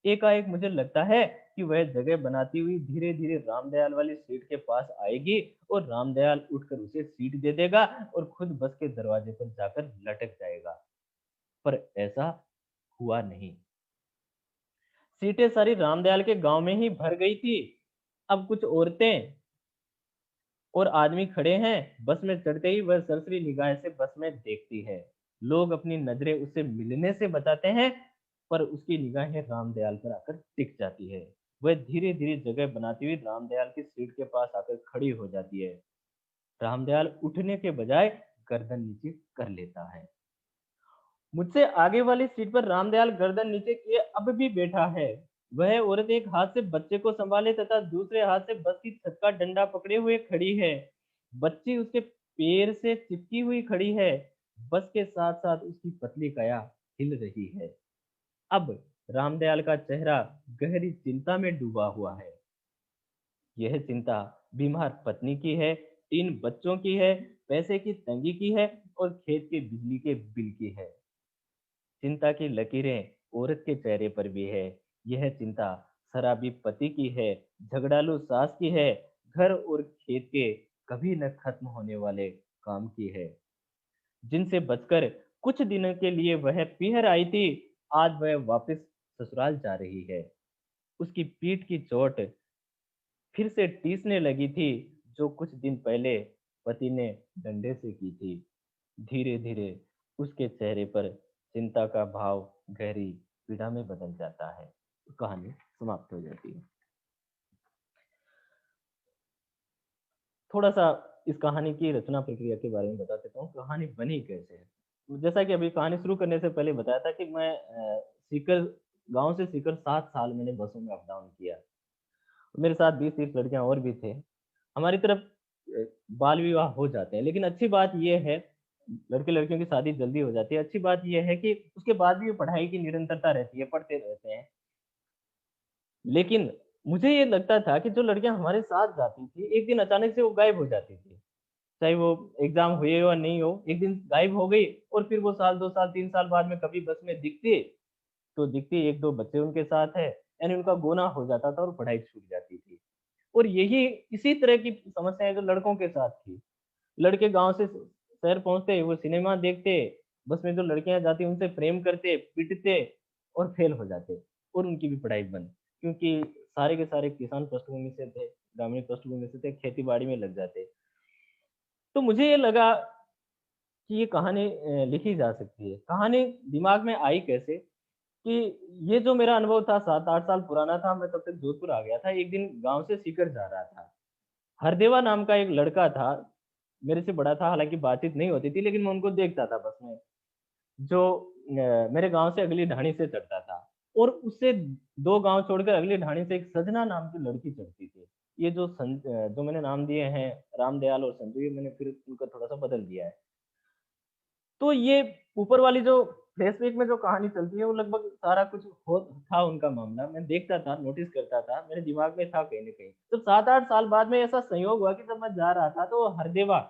एकाएक मुझे लगता है कि वह जगह बनाती हुई धीरे धीरे रामदयाल वाली सीट के पास आएगी और रामदयाल उठकर उसे सीट दे देगा और खुद बस के दरवाजे पर जाकर लटक जाएगा। पर ऐसा हुआ नहीं। सीटें सारी रामदयाल के गांव में ही भर गई थी। अब कुछ औरतें और आदमी खड़े हैं। बस में चढ़ते ही वह सरसरी निगाह से बस में देखती है। लोग अपनी नजरें उससे मिलने से बचाते हैं, पर उसकी निगाहें रामदयाल पर आकर टिक जाती है। वह धीरे धीरे जगह बनाती हुई रामदयाल की सीट के पास आकर खड़ी हो जाती है। रामदयाल उठने के बजाय गर्दन नीचे कर लेता है। मुझसे आगे वाली सीट पर रामदयाल गर्दन नीचे किए अब भी बैठा है। वह औरत एक हाथ से बच्चे को संभाले तथा दूसरे हाथ से बस की छत का डंडा पकड़े हुए खड़ी है। बच्ची उसके पैर से चिपकी हुई खड़ी है। बस के साथ साथ उसकी पतली काया हिल रही है। अब रामदयाल का चेहरा गहरी चिंता में डूबा हुआ है। यह चिंता बीमार पत्नी की है, 3 बच्चों की है, पैसे की तंगी की है और खेत के बिजली के बिल की है। चिंता की लकीरें औरत के चेहरे पर भी है। यह चिंता शराबी पति की है, झगड़ालू सास की है, घर और खेत के कभी न खत्म होने वाले काम की है। जिनसे बचकर कुछ दिनों के लिए वह पीहर आई थी, आज वह वापस ससुराल जा रही है। उसकी पीठ की चोट फिर से टीसने लगी थी, जो कुछ दिन पहले पति ने डंडे से की थी। धीरे-धीरे उसके चेहरे पर चिंता का भाव गहरी पीड़ा में बदल जाता है। कहानी समाप्त हो जाती है। थोड़ा-सा इस कहानी की रचना प्रक्रिया के बारे में बता देता हूँ, कहानी बनी कैसे है? जैसा कि अभी कहानी शुरू करने से पहले बताया था कि मैं सीकर गाँव से सीकर 7 साल मैंने बसों में अप-डाउन किया। मेरे साथ 20-30 लड़कियाँ और भी थे। हमारी तरफ अ, बाल विवाह हो जाते हैं, लेकिन अच्छी बात ये है, लड़के-लड़कियों की शादी जल्दी हो जाती है। अच्छी बात ये है कि उसके बाद भी पढ़ाई की निरंतरता रहती है, पढ़ते रहते हैं। लेकिन मुझे ये लगता था कि जो लड़कियाँ हमारे साथ जाती थी, एक दिन अचानक से वो गायब हो जाती थी। चाहे वो एग्ज़ाम हुए या नहीं हो, एक दिन गायब हो गई और फिर वो साल, 2 साल, 3 साल बाद में कभी बस में दिखती, तो दिखती 1-2 बच्चे उनके साथ है, यानी उनका गोना हो जाता था और पढ़ाई छूट जाती थी। और यही इसी तरह की समस्याएँ जो लड़कों के साथ थी। लड़के गाँव से शहर पहुँचते, वो सिनेमा देखते, बस में जो लड़कियाँ जाती उनसे प्रेम करते, पिटते और फेल हो जाते और उनकी भी पढ़ाई बंद। क्योंकि सारे के सारे किसान पृष्ठभूमि से थे, ग्रामीण पृष्ठभूमि से थे, खेती-बाड़ी में लग जाते। तो मुझे ये लगा कि ये कहानी लिखी जा सकती है। कहानी दिमाग में आई कैसे कि ये जो मेरा अनुभव था 7-8 साल पुराना था, मैं तब तक जोधपुर आ गया था। एक दिन गाँव से सीकर जा रहा था। हरदेवा नाम का एक लड़का था, मेरे से बड़ा था, हालाँकि बातचीत नहीं होती थी, लेकिन मैं उनको देखता था बस में, जो मेरे गाँव से अगली ढाणी से चढ़ता था और उससे 2 गाँव छोड़कर अगली ढाणी से एक सजना नाम की लड़की चढ़ती थी। ये जो मैंने नाम दिए हैं, रामदयाल और संजू, ये मैंने फिर उनका थोड़ा-सा बदल दिया है। तो ये ऊपर वाली जो फ्लैशबैक में जो कहानी चलती है, वो लगभग सारा कुछ हो था उनका मामला। मैं देखता था, नोटिस करता था, मेरे दिमाग में था कहीं न कहीं। जब 7-8 साल बाद में ऐसा संयोग हुआ कि जब मैं जा रहा था, तो हरदेवा,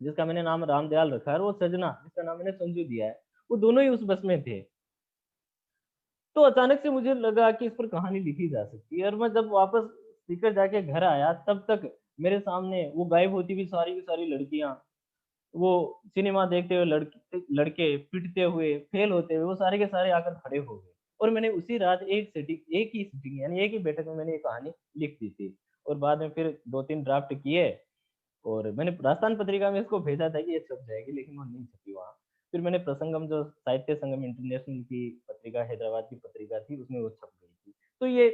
जिसका मैंने नाम रामदयाल रखा है, और वो सजना, जिसका नाम मैंने संजू दिया है, वो दोनों ही उस बस में थे। तो अचानक से मुझे लगा कि इस पर कहानी लिखी जा सकती है, और मैं जब वापस सीकर जाके घर आया, तब तक मेरे सामने वो गायब होती हुई सारी की सारी लड़कियाँ, वो सिनेमा देखते हुए लड़के पिटते हुए, फेल होते हुए, वो सारे के सारे आकर खड़े हो गए। और मैंने उसी रात एक ही सिटिंग यानी एक ही बैठक में मैंने ये कहानी लिख दी थी। और बाद में फिर 2-3 ड्राफ्ट किए और मैंने राजस्थान पत्रिका में इसको भेजा था कि ये छप जाएगी, लेकिन वो नहीं छपी वहाँ। फिर मैंने प्रसंगम, जो साहित्य संगम इंटरनेशनल की पत्रिका, हैदराबाद की पत्रिका थी, उसमें वो छप गई थी। तो ये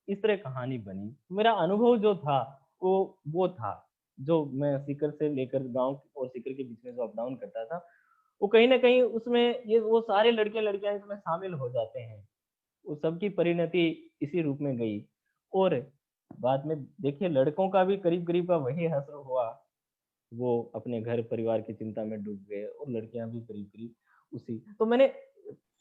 इस तरह कहानी बनी। मेरा अनुभव जो था, वो था, जो मैं सीकर से लेकर गाँव और सीकर के बीच में जो अप-डाउन करता था, वो कहीं न कहीं उसमें ये वो सारे लड़के-लड़कियाँ इसमें शामिल हो जाते हैं। वो सबकी परिणति इसी रूप में गई। और बाद में देखिए, लड़कों का भी करीब-करीब का वही हश्र हुआ। वो अपने घर परिवार की चिंता में डूब गए और लड़कियां भी करीब-करीब उसी। तो मैंने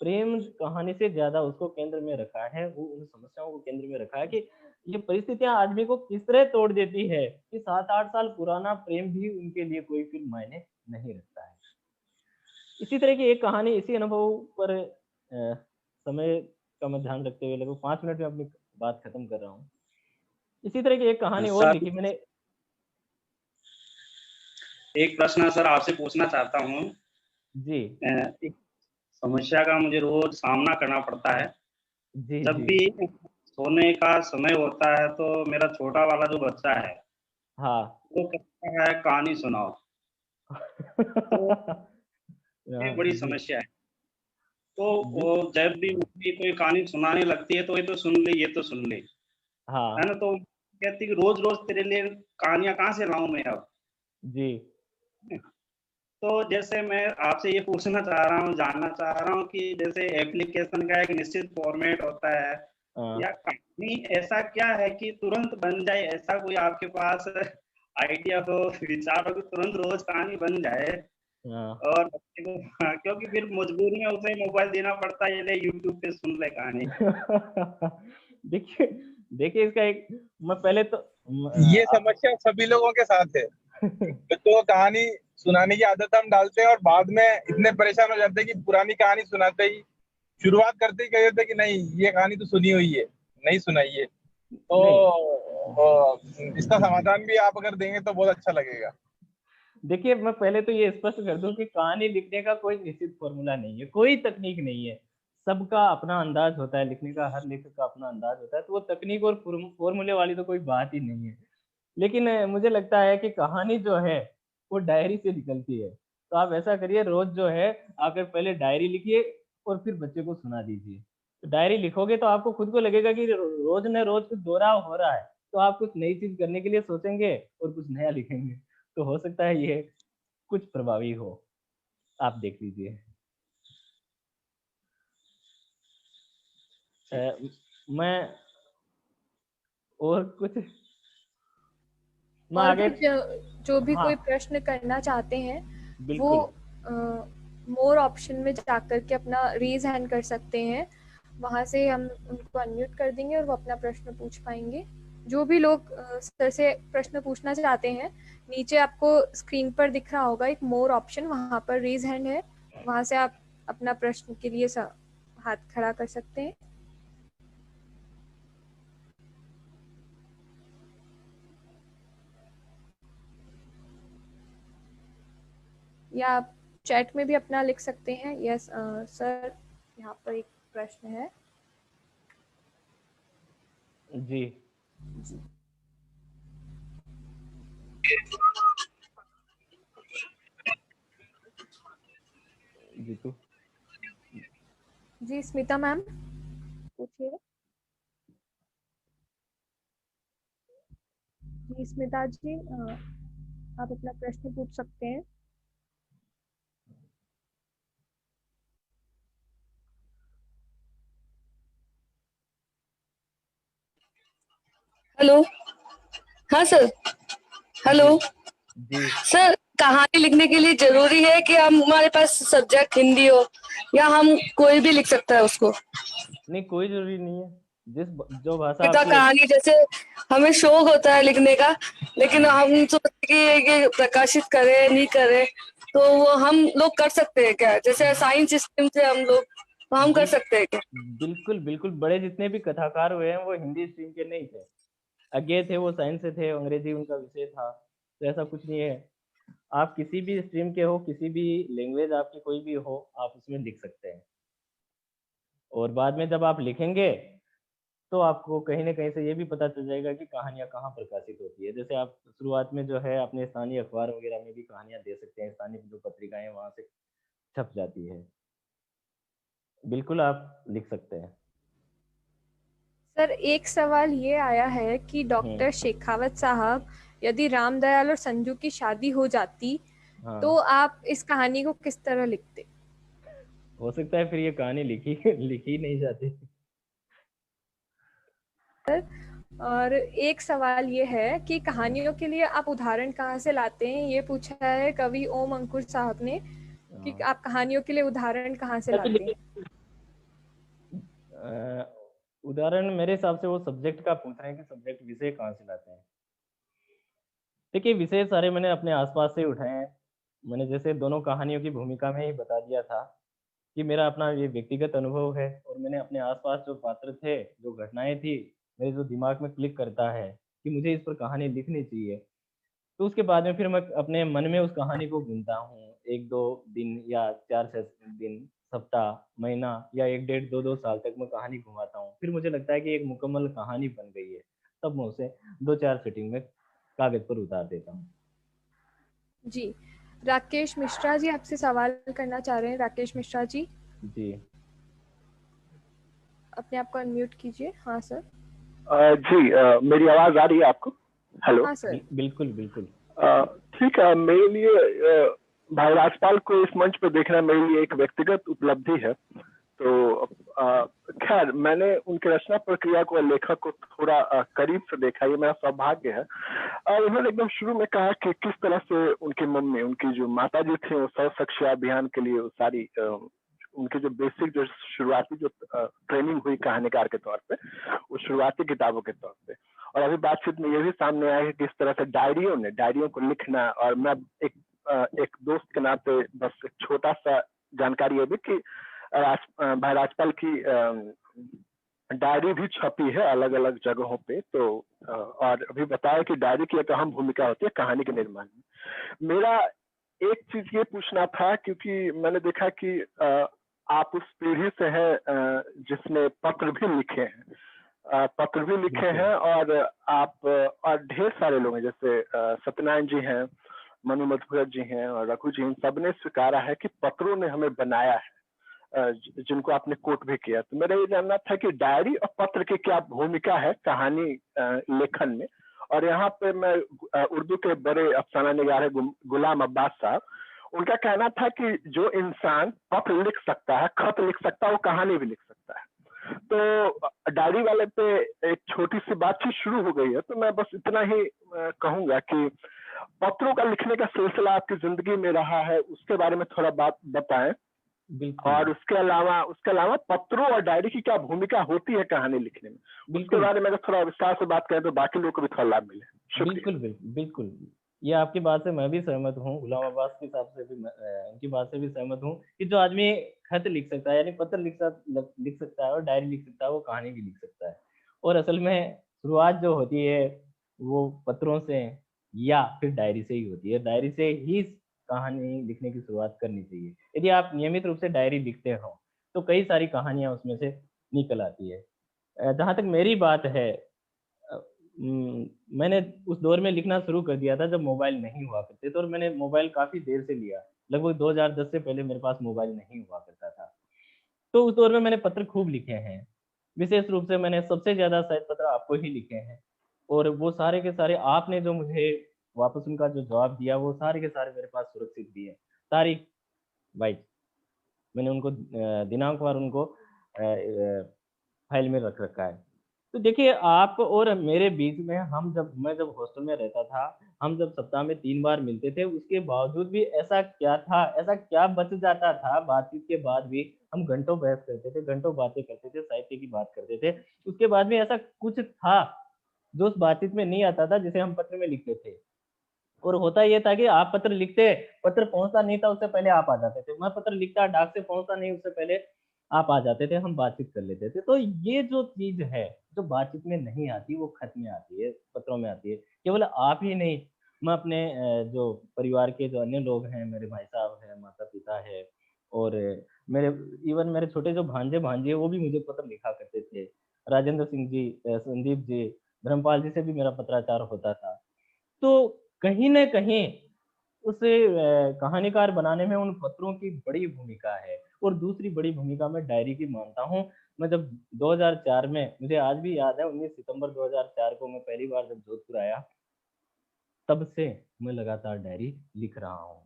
प्रेम कहानी से ज़्यादा उसको केंद्र में रखा है, वो उन समस्याओं को केंद्र में रखा है कि ये परिस्थितियाँ आदमी को किस तरह तोड़ देती है कि 7-8 साल पुराना प्रेम भी उनके लिए कोई फिर मायने नहीं रखता है। इसी तरह की एक कहानी इसी अनुभव पर समय का मैं ध्यान रखते हुए लगभग 5 मिनट में अपनी बात खत्म कर रहा हूँ। इसी तरह की एक कहानी और सर, लिखी मैंने। एक प्रश्न सर आपसे पूछना चाहता हूँ। जी। एक समस्या का मुझे रोज़ सामना करना पड़ता है। जी, जब जी। भी सोने का समय होता है तो मेरा छोटा वाला जो बच्चा है, हाँ। वो कहता है कहानी सुनाओ। तो ये हाँ, बड़ी जी। समस्या है। तो वो बिल्कुल। जब भी मम्मी कोई कहानी सुनाने लगती है तो ये तो सुन ले, ये तो सुन ले। है हाँ, ना? तो कहती है कि रोज़-रोज़ तेरे लिए कहानियाँ कहाँ से लाऊँ मैं अब? जी। तो जैसे मैं आपसे ये पूछना चाह रहा हूँ, जानना चाह रहा हूँ कि जैसे एप्लीकेशन का एक निश्चित फॉर्मेट होता है हाँ, या कहानी ऐसा क्या है कि तुरंत बन जाए, ऐसा कोई आपके पास आइडिया हो, विचार हो कि तुरंत रोज़ कहानी बन जाए हाँ। और बच्चे को हाँ, क्योंकि फिर मजबूरी में उसे मोबाइल देना पड़ता है, ये ले यूट्यूब पे सुन ले कहानी। देखिए, देखिए इसका एक, मैं पहले तो ये आप समस्या सभी लोगों के साथ है। बच्चों को कहानी सुनाने की आदत हम डालते हैं और बाद में इतने परेशान हो जाते हैं कि पुरानी कहानी सुनाते ही, शुरुआत करते ही कह देते हैं कि नहीं ये कहानी तो सुनी हुई है, नहीं सुनाइए। तो नहीं, इसका समाधान भी आप अगर देंगे तो बहुत अच्छा लगेगा। देखिए मैं पहले तो ये स्पष्ट कर दूं कि कहानी लिखने का कोई निश्चित फॉर्मूला नहीं है, कोई तकनीक नहीं है। सबका अपना अंदाज होता है लिखने का, हर लेखक का अपना अंदाज होता है, तो वो तकनीक और फॉर्मूले वाली तो कोई बात ही नहीं है। लेकिन मुझे लगता है कि कहानी जो है वो डायरी से निकलती है। तो आप ऐसा करिए, रोज जो है आकर पहले डायरी लिखिए और फिर बच्चे को सुना दीजिए। तो डायरी लिखोगे तो आपको खुद को लगेगा कि रोज न रोज कुछ दोहराव हो रहा है, तो आप कुछ नई चीज करने के लिए सोचेंगे और कुछ नया लिखेंगे। तो हो सकता है ये कुछ प्रभावी हो, आप देख लीजिए। मैं और कुछ, मैं और आगे। भी जो भी हाँ कोई प्रश्न करना चाहते हैं वो बिल्कुल। मोर ऑप्शन में जाकर के अपना रेज हैंड कर सकते हैं। वहां से हम उनको अनम्यूट कर देंगे और वो अपना प्रश्न पूछ पाएंगे। जो भी लोग सर से प्रश्न पूछना चाहते हैं, नीचे आपको स्क्रीन पर दिख रहा होगा एक मोर ऑप्शन, वहां पर रेज हैंड है, वहां से आप अपना प्रश्न के लिए हाथ खड़ा कर सकते हैं। या आप चैट में भी अपना लिख सकते हैं। यस सर, यहाँ पर एक प्रश्न है। जी जीतू। जी स्मिता मैम पूछिए। जी स्मिता जी, आप अपना प्रश्न पूछ सकते हैं। हेलो। हाँ सर। हेलो जी सर, कहानी लिखने के लिए जरूरी है कि हमारे पास सब्जेक्ट हिंदी हो, या हम कोई भी लिख सकता है उसको? नहीं, कोई जरूरी नहीं है, जो भाषा कविता आपकी कहानी जैसे हमें शौक होता है लिखने का, लेकिन हम सोचते कि ये प्रकाशित करें नहीं करें, तो वो हम लोग कर सकते हैं क्या? जैसे साइंस स्ट्रीम से हम लोग, तो हम कर सकते हैं क्या? बिल्कुल बिल्कुल, बड़े जितने भी कथाकार हुए हैं वो हिंदी स्ट्रीम के नहीं थे, अज्ञे थे, वो साइंस से थे, अंग्रेजी उनका विषय था। तो ऐसा कुछ नहीं है, आप किसी भी स्ट्रीम के हो, किसी भी लैंग्वेज आपकी कोई भी हो, आप उसमें लिख सकते हैं। और बाद में जब आप लिखेंगे तो आपको कहीं ना कहीं से ये भी पता चल जाएगा कि कहानियां कहाँ प्रकाशित होती है। जैसे आप शुरुआत में जो है अपने स्थानीय अखबार वगैरह में भी कहानियां दे सकते हैं, स्थानीय जो पत्रिकाएं वहां से छप जाती है। बिल्कुल आप लिख सकते हैं। सर एक सवाल ये आया है कि डॉक्टर हम्म। शेखावत साहब, यदि रामदयाल और संजू की शादी हो जाती तो हाँ, आप इस कहानी को किस तरह लिखते? हो सकता है फिर ये कहानी लिखी लिखी नहीं जाती। और एक सवाल ये है कि कहानियों के लिए आप उदाहरण कहाँ से लाते हैं, ये पूछा है कवि ओम अंकुर साहब ने कि आप कहानियों के लिए उदाहरण कहाँ से लाते हैं? उदाहरण मेरे हिसाब से वो सब्जेक्ट का पूछ रहे हैं कि सब्जेक्ट विषय कहाँ से लाते हैं। देखिए विषय सारे मैंने अपने आसपास से उठाए हैं। मैंने जैसे दोनों कहानियों की भूमिका में ही बता दिया था कि मेरा अपना ये व्यक्तिगत अनुभव है, और मैंने अपने आसपास जो पात्र थे, जो घटनाएं थी, मेरे जो दिमाग में क्लिक करता है कि मुझे इस पर कहानी लिखनी चाहिए, तो उसके बाद में फिर मैं अपने मन में उस कहानी को बुनता हूँ। 1-2 दिन या 4-6 दिन, सप्ताह, महीना या 1-1.5-2 साल तक मैं कहानी घुमाता हूँ। फिर मुझे लगता है कि एक मुकम्मल कहानी बन गई है, तब मैं उसे 2-4 सिटिंग में कागज पर उतार देता हूँ। जी राकेश मिश्रा जी आपसे सवाल करना चाह रहे हैं। राकेश मिश्रा जी, जी अपने आप को अनम्यूट कीजिए। हाँ सर। जी, मेरी आवाज आ रही है आपको? हेलो। हाँ सर। बिल्कुल बिल्कुल। ठीक है, मेरे लिए भाई राजपाल को इस मंच पर देखना मेरे लिए एक व्यक्तिगत उपलब्धि है। तो खैर, मैंने उनकी रचना प्रक्रिया को, लेखक को थोड़ा करीब से देखा, ये मेरा सौभाग्य है। उन्होंने एकदम शुरू में कहा कि किस तरह से उनके मन में उनकी जो माता जी थी वो सर्व शिक्षा अभियान के लिए सारी उनकी जो बेसिक जो शुरुआती जो ट्रेनिंग हुई कहानीकार के तौर पे, वो शुरुआती किताबों के तौर पे। और अभी बातचीत में ये भी सामने आया है कि किस तरह से डायरियों को लिखना, और मैं एक दोस्त के नाते बस एक छोटा सा जानकारी है भी कि भाई राजपाल की डायरी भी छपी है अलग अलग जगहों पे। तो और अभी बताया कि डायरी की एक अहम भूमिका होती है कहानी के निर्माण में। मेरा एक चीज ये पूछना था, क्योंकि मैंने देखा कि आप उस पीढ़ी से हैं जिसने पत्र भी लिखे हैं, और आप और ढेर सारे लोग हैं, जैसे सत्यनारायण जी हैं, मनु मधुकर जी हैं और रघु जी, इन सबने स्वीकारा है कि पत्रों ने हमें बनाया है, जिनको आपने कोट भी किया। तो मेरा ये जानना था कि डायरी और पत्र की क्या भूमिका है कहानी लेखन में। और यहाँ पे मैं उर्दू के बड़े अफसाना निगार है गुलाम अब्बास साहब, उनका कहना था कि जो इंसान पत्र लिख सकता है, खत लिख सकता है, वो कहानी भी लिख सकता है। तो डायरी वाले पे एक छोटी सी बातचीत शुरू हो गई है, तो मैं बस इतना ही कहूंगा कि पत्रों का लिखने का सिलसिला आपकी जिंदगी में रहा है, उसके बारे में थोड़ा बात बताएं। और उसके अलावा पत्रों और डायरी की क्या भूमिका होती है कहानी लिखने में, उसके बारे में अगर थोड़ा विस्तार से बात करें तो बाकी लोगों को भी थोड़ा लाभ मिले। बिल्कुल, ये आपकी बात से मैं भी सहमत हूँ, गुलाम अब्बास के हिसाब से भी उनकी बात से भी सहमत हूँ कि जो आदमी खत लिख सकता है, यानी पत्र लिख सकता है और डायरी लिख सकता है, वो कहानी भी लिख सकता है। और असल में शुरुआत जो होती है वो पत्रों से या फिर डायरी से ही होती है। डायरी से ही कहानी लिखने की शुरुआत करनी चाहिए। यदि आप नियमित रूप से डायरी लिखते हो तो कई सारी कहानियां उसमें से निकल आती है। जहाँ तक मेरी बात है, मैंने उस दौर में लिखना शुरू कर दिया था जब मोबाइल नहीं हुआ करते थे, और मैंने मोबाइल काफी देर से लिया, लगभग 2010 से पहले मेरे पास मोबाइल नहीं हुआ करता था। तो उस दौर में मैंने पत्र खूब लिखे हैं, विशेष रूप से मैंने सबसे ज्यादा शायद पत्र आपको ही लिखे हैं। और वो सारे के सारे आपने जो मुझे वापस उनका जो जवाब दिया, वो सारे के सारे मेरे पास सुरक्षित भी है, तारीख वाइज मैंने उनको दिनांक वार उनको फाइल में रख रखा है। तो देखिए, आप और मेरे बीच में मैं जब हॉस्टल में रहता था, हम जब सप्ताह में 3 बार मिलते थे, उसके बावजूद भी ऐसा क्या बच जाता था, बातचीत के बाद भी हम घंटों बहस करते थे, घंटों बातें करते थे, साहित्य की बात करते थे। उसके बाद भी ऐसा कुछ था जो उस बातचीत में नहीं आता था, जिसे हम पत्र में लिखते थे। और होता ये था कि आप पत्र लिखते, पत्र पहुंचता नहीं था उससे पहले आप आ जाते थे, मैं पत्र लिखता, डाक से पहुंचता नहीं उससे पहले आप आ जाते थे, हम बातचीत कर लेते थे। तो ये जो चीज है जो बातचीत में नहीं आती, वो खत में आती है, पत्रों में आती है। केवल आप ही नहीं, मैं अपने जो परिवार के जो अन्य लोग हैं, मेरे भाई साहब है, माता पिता है, और मेरे छोटे जो भांजे भांजी है, वो भी मुझे पत्र लिखा करते थे। राजेंद्र सिंह जी, संदीप जी, धर्मपाल जी से भी मेरा पत्राचार होता था। तो कहीं न कहीं उसे कहानीकार बनाने में उन पत्रों की बड़ी भूमिका है। और दूसरी बड़ी भूमिका मैं डायरी की मानता हूँ। मैं जब 2004 में, मुझे आज भी याद है, 19 सितंबर 2004 को मैं पहली बार जब जोधपुर आया, तब से मैं लगातार डायरी लिख रहा हूँ।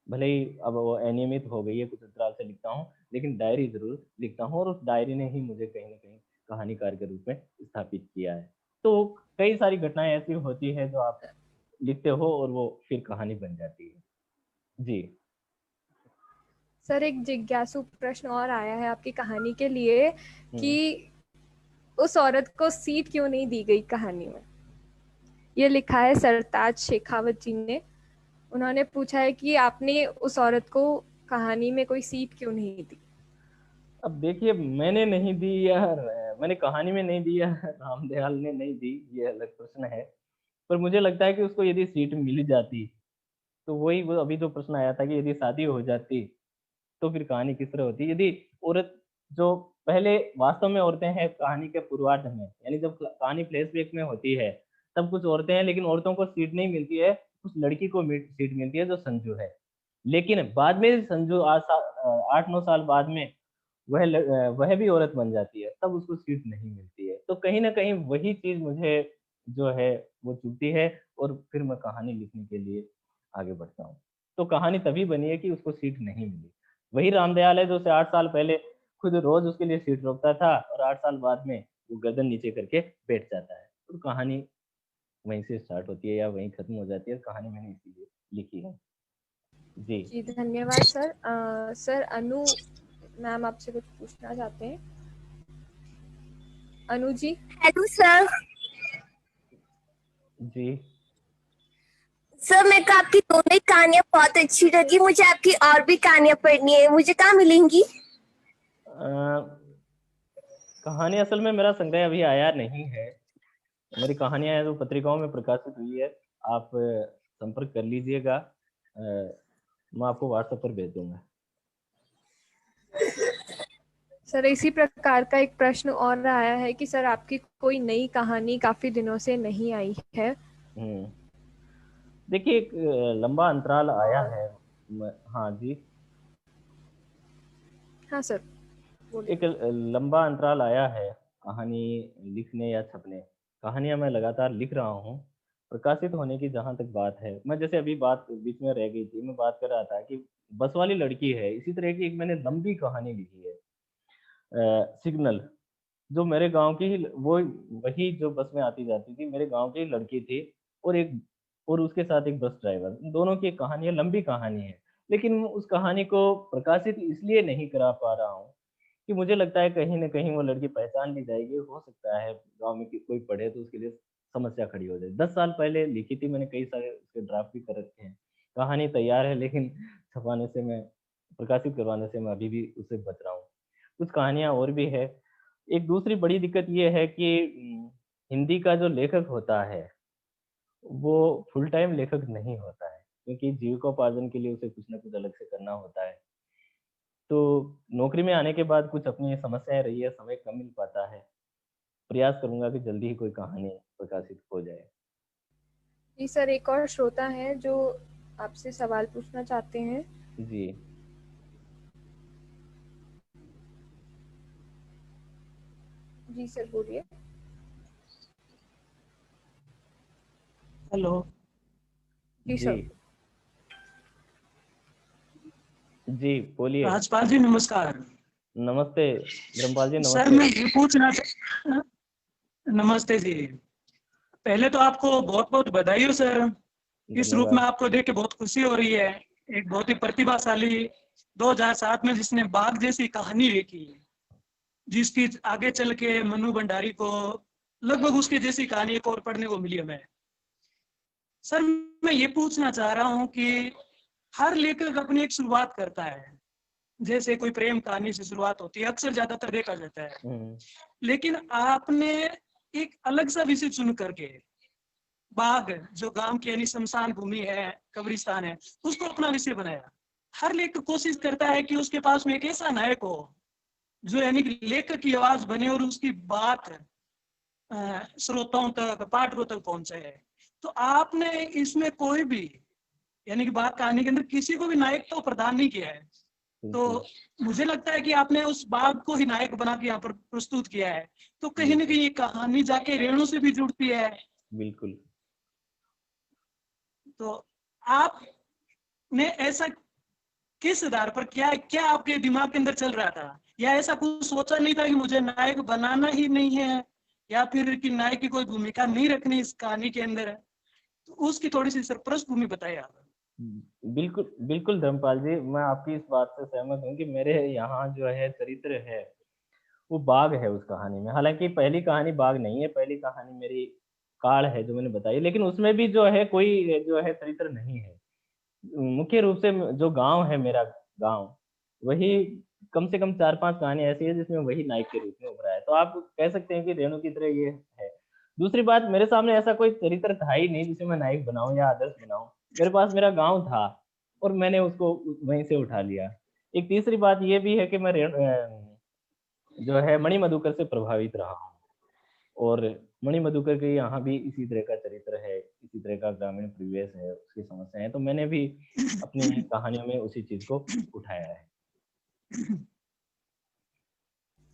भले ही अब वो अनियमित हो गई है, कुछ अंतराल से लिखता हूँ, लेकिन डायरी जरूर लिखता हूँ, और उस डायरी ने ही मुझे कहीं न कहीं कहानीकार के रूप में स्थापित किया है। तो कई सारी घटनाएं ऐसी होती है जो आप लिखते हो और वो फिर कहानी बन जाती है। जी सर, एक जिज्ञासु प्रश्न और आया है आपकी कहानी के लिए कि उस औरत को सीट क्यों नहीं दी गई कहानी में। ये लिखा है सरताज शेखावत जी ने। उन्होंने पूछा है कि आपने उस औरत को कहानी में कोई सीट क्यों नहीं दी। अब देखिए, मैंने नहीं दी या मैंने कहानी में नहीं दी या रामदयाल ने नहीं दी, ये अलग प्रश्न है। पर मुझे लगता है कि उसको यदि सीट मिल जाती, तो वही वो अभी जो प्रश्न आया था कि यदि शादी हो जाती तो फिर कहानी किस तरह होती। यदि औरत जो पहले वास्तव में औरतें हैं कहानी के पूर्वार्ध में, यानी जब कहानी फ्लैशबैक में होती है तब कुछ औरतें हैं, लेकिन औरतों को सीट नहीं मिलती है, उस लड़की को सीट मिलती है जो संजू है। लेकिन बाद में संजू 8-9 साल बाद में वह भी औरत बन जाती है, तब उसको सीट नहीं मिलती है। तो कहीं ना कहीं वही चीज मुझे जो है वो चुभती है, और फिर मैं कहानी लिखने के लिए आगे बढ़ता हूँ। तो कहानी तभी बनी है कि उसको सीट नहीं मिली। वही रामदयाल है जो उसे 8 साल पहले खुद रोज उसके लिए सीट रोकता था, और 8 साल बाद में वो गर्दन नीचे करके बैठ जाता है। तो कहानी वहीं से स्टार्ट होती है या वहीं खत्म हो जाती है। कहानी मैंने इसीलिए लिखी है। जी धन्यवाद सर। सर, अनु मैम आपसे कुछ पूछना चाहते हैं। अनु जी। Hello sir. जी सर मेरे को आपकी दोनों ही कहानियां बहुत अच्छी लगी, मुझे आपकी और भी कहानियां पढ़नी है, मुझे कहाँ मिलेंगी? कहानी असल में मेरा संग्रह अभी आया नहीं है। मेरी कहानियां हैं जो पत्रिकाओं में प्रकाशित हुई है। आप संपर्क कर लीजिएगा, मैं आपको व्हाट्सएप पर भेज दूंगा। सर इसी प्रकार का एक प्रश्न और आया है कि सर आपकी कोई नई कहानी काफी दिनों से नहीं आई है। देखिए एक लंबा अंतराल आया है। हाँ जी। हाँ सर बोलिए। एक लंबा अंतराल आया है कहानी लिखने या छपने। कहानियां मैं लगातार लिख रहा हूँ। प्रकाशित होने की जहां तक बात है, मैं जैसे अभी बात बीच में रह गई थी, मैं बात कर रहा था कि बस वाली लड़की है, इसी तरह की एक मैंने लंबी कहानी लिखी है सिग्नल, जो मेरे गांव की ही वो वही जो बस में आती जाती थी, मेरे गांव की ही लड़की थी और उसके साथ एक बस ड्राइवर। दोनों की कहानी है, लंबी कहानी है, लेकिन उस कहानी को प्रकाशित इसलिए नहीं करा पा रहा हूँ कि मुझे लगता है कहीं ना कहीं वो लड़की पहचान ली जाएगी। हो सकता है गांव में कोई पढ़े तो उसके लिए समस्या खड़ी हो जाए। 10 साल पहले लिखी थी मैंने, कई सारे उसके ड्राफ्ट भी कर रखे हैं, कहानी तैयार है, लेकिन छपाने से मैं प्रकाशित करवाने से मैं अभी भी उससे बच रहा हूँ। कुछ कहानियां और भी है। एक दूसरी बड़ी दिक्कत ये है कि हिंदी का जो लेखक होता है वो फुल टाइम लेखक नहीं होता है, क्योंकि जीविकोपार्जन के लिए उसे कुछ ना कुछ अलग से करना होता है। तो नौकरी में आने के बाद कुछ अपनी समस्याएं रही है, समय कम मिल पाता है। प्रयास करूंगा कि जल्दी ही कोई कहानी प्रकाशित हो जाए। जी सर, एक और श्रोता है जो आपसे सवाल पूछना चाहते हैं। जी जी सर बोलिए। हेलो। जी जी सर। जी बोलिए। राजपाल जी नमस्कार। नमस्ते धर्मपाल जी, सर नमस्ते। मैं ये पूछना नमस्ते जी। पहले तो आपको बहुत बहुत बधाई हो सर। इस रूप में आपको देख के बहुत खुशी हो रही है। एक बहुत ही प्रतिभाशाली 2007 में जिसने बाघ जैसी कहानी लिखी, जिसकी आगे चल के मनु भंडारी को लगभग उसके जैसी कहानी एक और पढ़ने को मिली हमें। सर मैं ये पूछना चाह रहा हूँ कि हर लेखक अपनी एक शुरुआत करता है, जैसे कोई प्रेम कहानी से शुरुआत होती है, अक्सर ज्यादातर देखा जाता है। लेकिन आपने एक अलग सा विषय चुन करके बाघ, जो गांव की यानी शमशान भूमि है, कब्रिस्तान है, उसको अपना विषय बनाया। हर लेखक कोशिश करता है कि उसके पास में एक ऐसा नायक हो जो यानी लेखक की आवाज बने और उसकी बात श्रोताओं तक, पाठकों तक पहुंचे। तो आपने इसमें कोई भी यानी कि बात कहानी के अंदर किसी को भी नायक तो प्रदान नहीं किया है। तो मुझे लगता है कि आपने उस बाघ को ही नायक बना के यहाँ पर प्रस्तुत किया है। तो कहीं ना कहीं ये कहानी जाके रेणु से भी जुड़ती है। बिल्कुल। तो आपने ऐसा किस आधार पर, क्या आपके दिमाग के अंदर चल रहा था, या ऐसा कुछ सोचा नहीं था कि मुझे नायक बनाना ही नहीं है, या फिर कि नायक की कोई भूमिका नहीं रखनी इस कहानी के अंदर है? तो उसकी थोड़ी सी सर पृष्ठभूमि बताइए आप। बिल्कुल बिल्कुल धर्मपाल जी, मैं आपकी इस बात से सहमत हूँ कि मेरे यहाँ जो है चरित्र है वो बाघ है उस कहानी में। हालांकि पहली कहानी बाघ नहीं है, पहली कहानी मेरी काल है जो मैंने बताई, लेकिन उसमें भी जो है कोई जो है चरित्र नहीं है। मुख्य रूप से जो गांव है, मेरा गांव, वही कम से कम 4-5 कहानी ऐसी है जिसमें वही नायक के रूप में उभरा है। तो आप कह सकते हैं कि रेणु की तरह ये है। दूसरी बात, मेरे सामने ऐसा कोई चरित्र था ही नहीं जिसे मैं नायक बनाऊं या आदर्श बनाऊं। मेरे पास मेरा गांव था और मैंने उसको वहीं से उठा लिया। एक तीसरी बात ये भी है कि मैं जो है मणि मधुकर से प्रभावित रहा हूँ, और मणि मधुकर के यहाँ भी इसी तरह का चरित्र है, इसी तरह का ग्रामीण परिवेश है, उसकी समस्याएं, तो मैंने भी अपनी कहानियों में उसी चीज को उठाया है।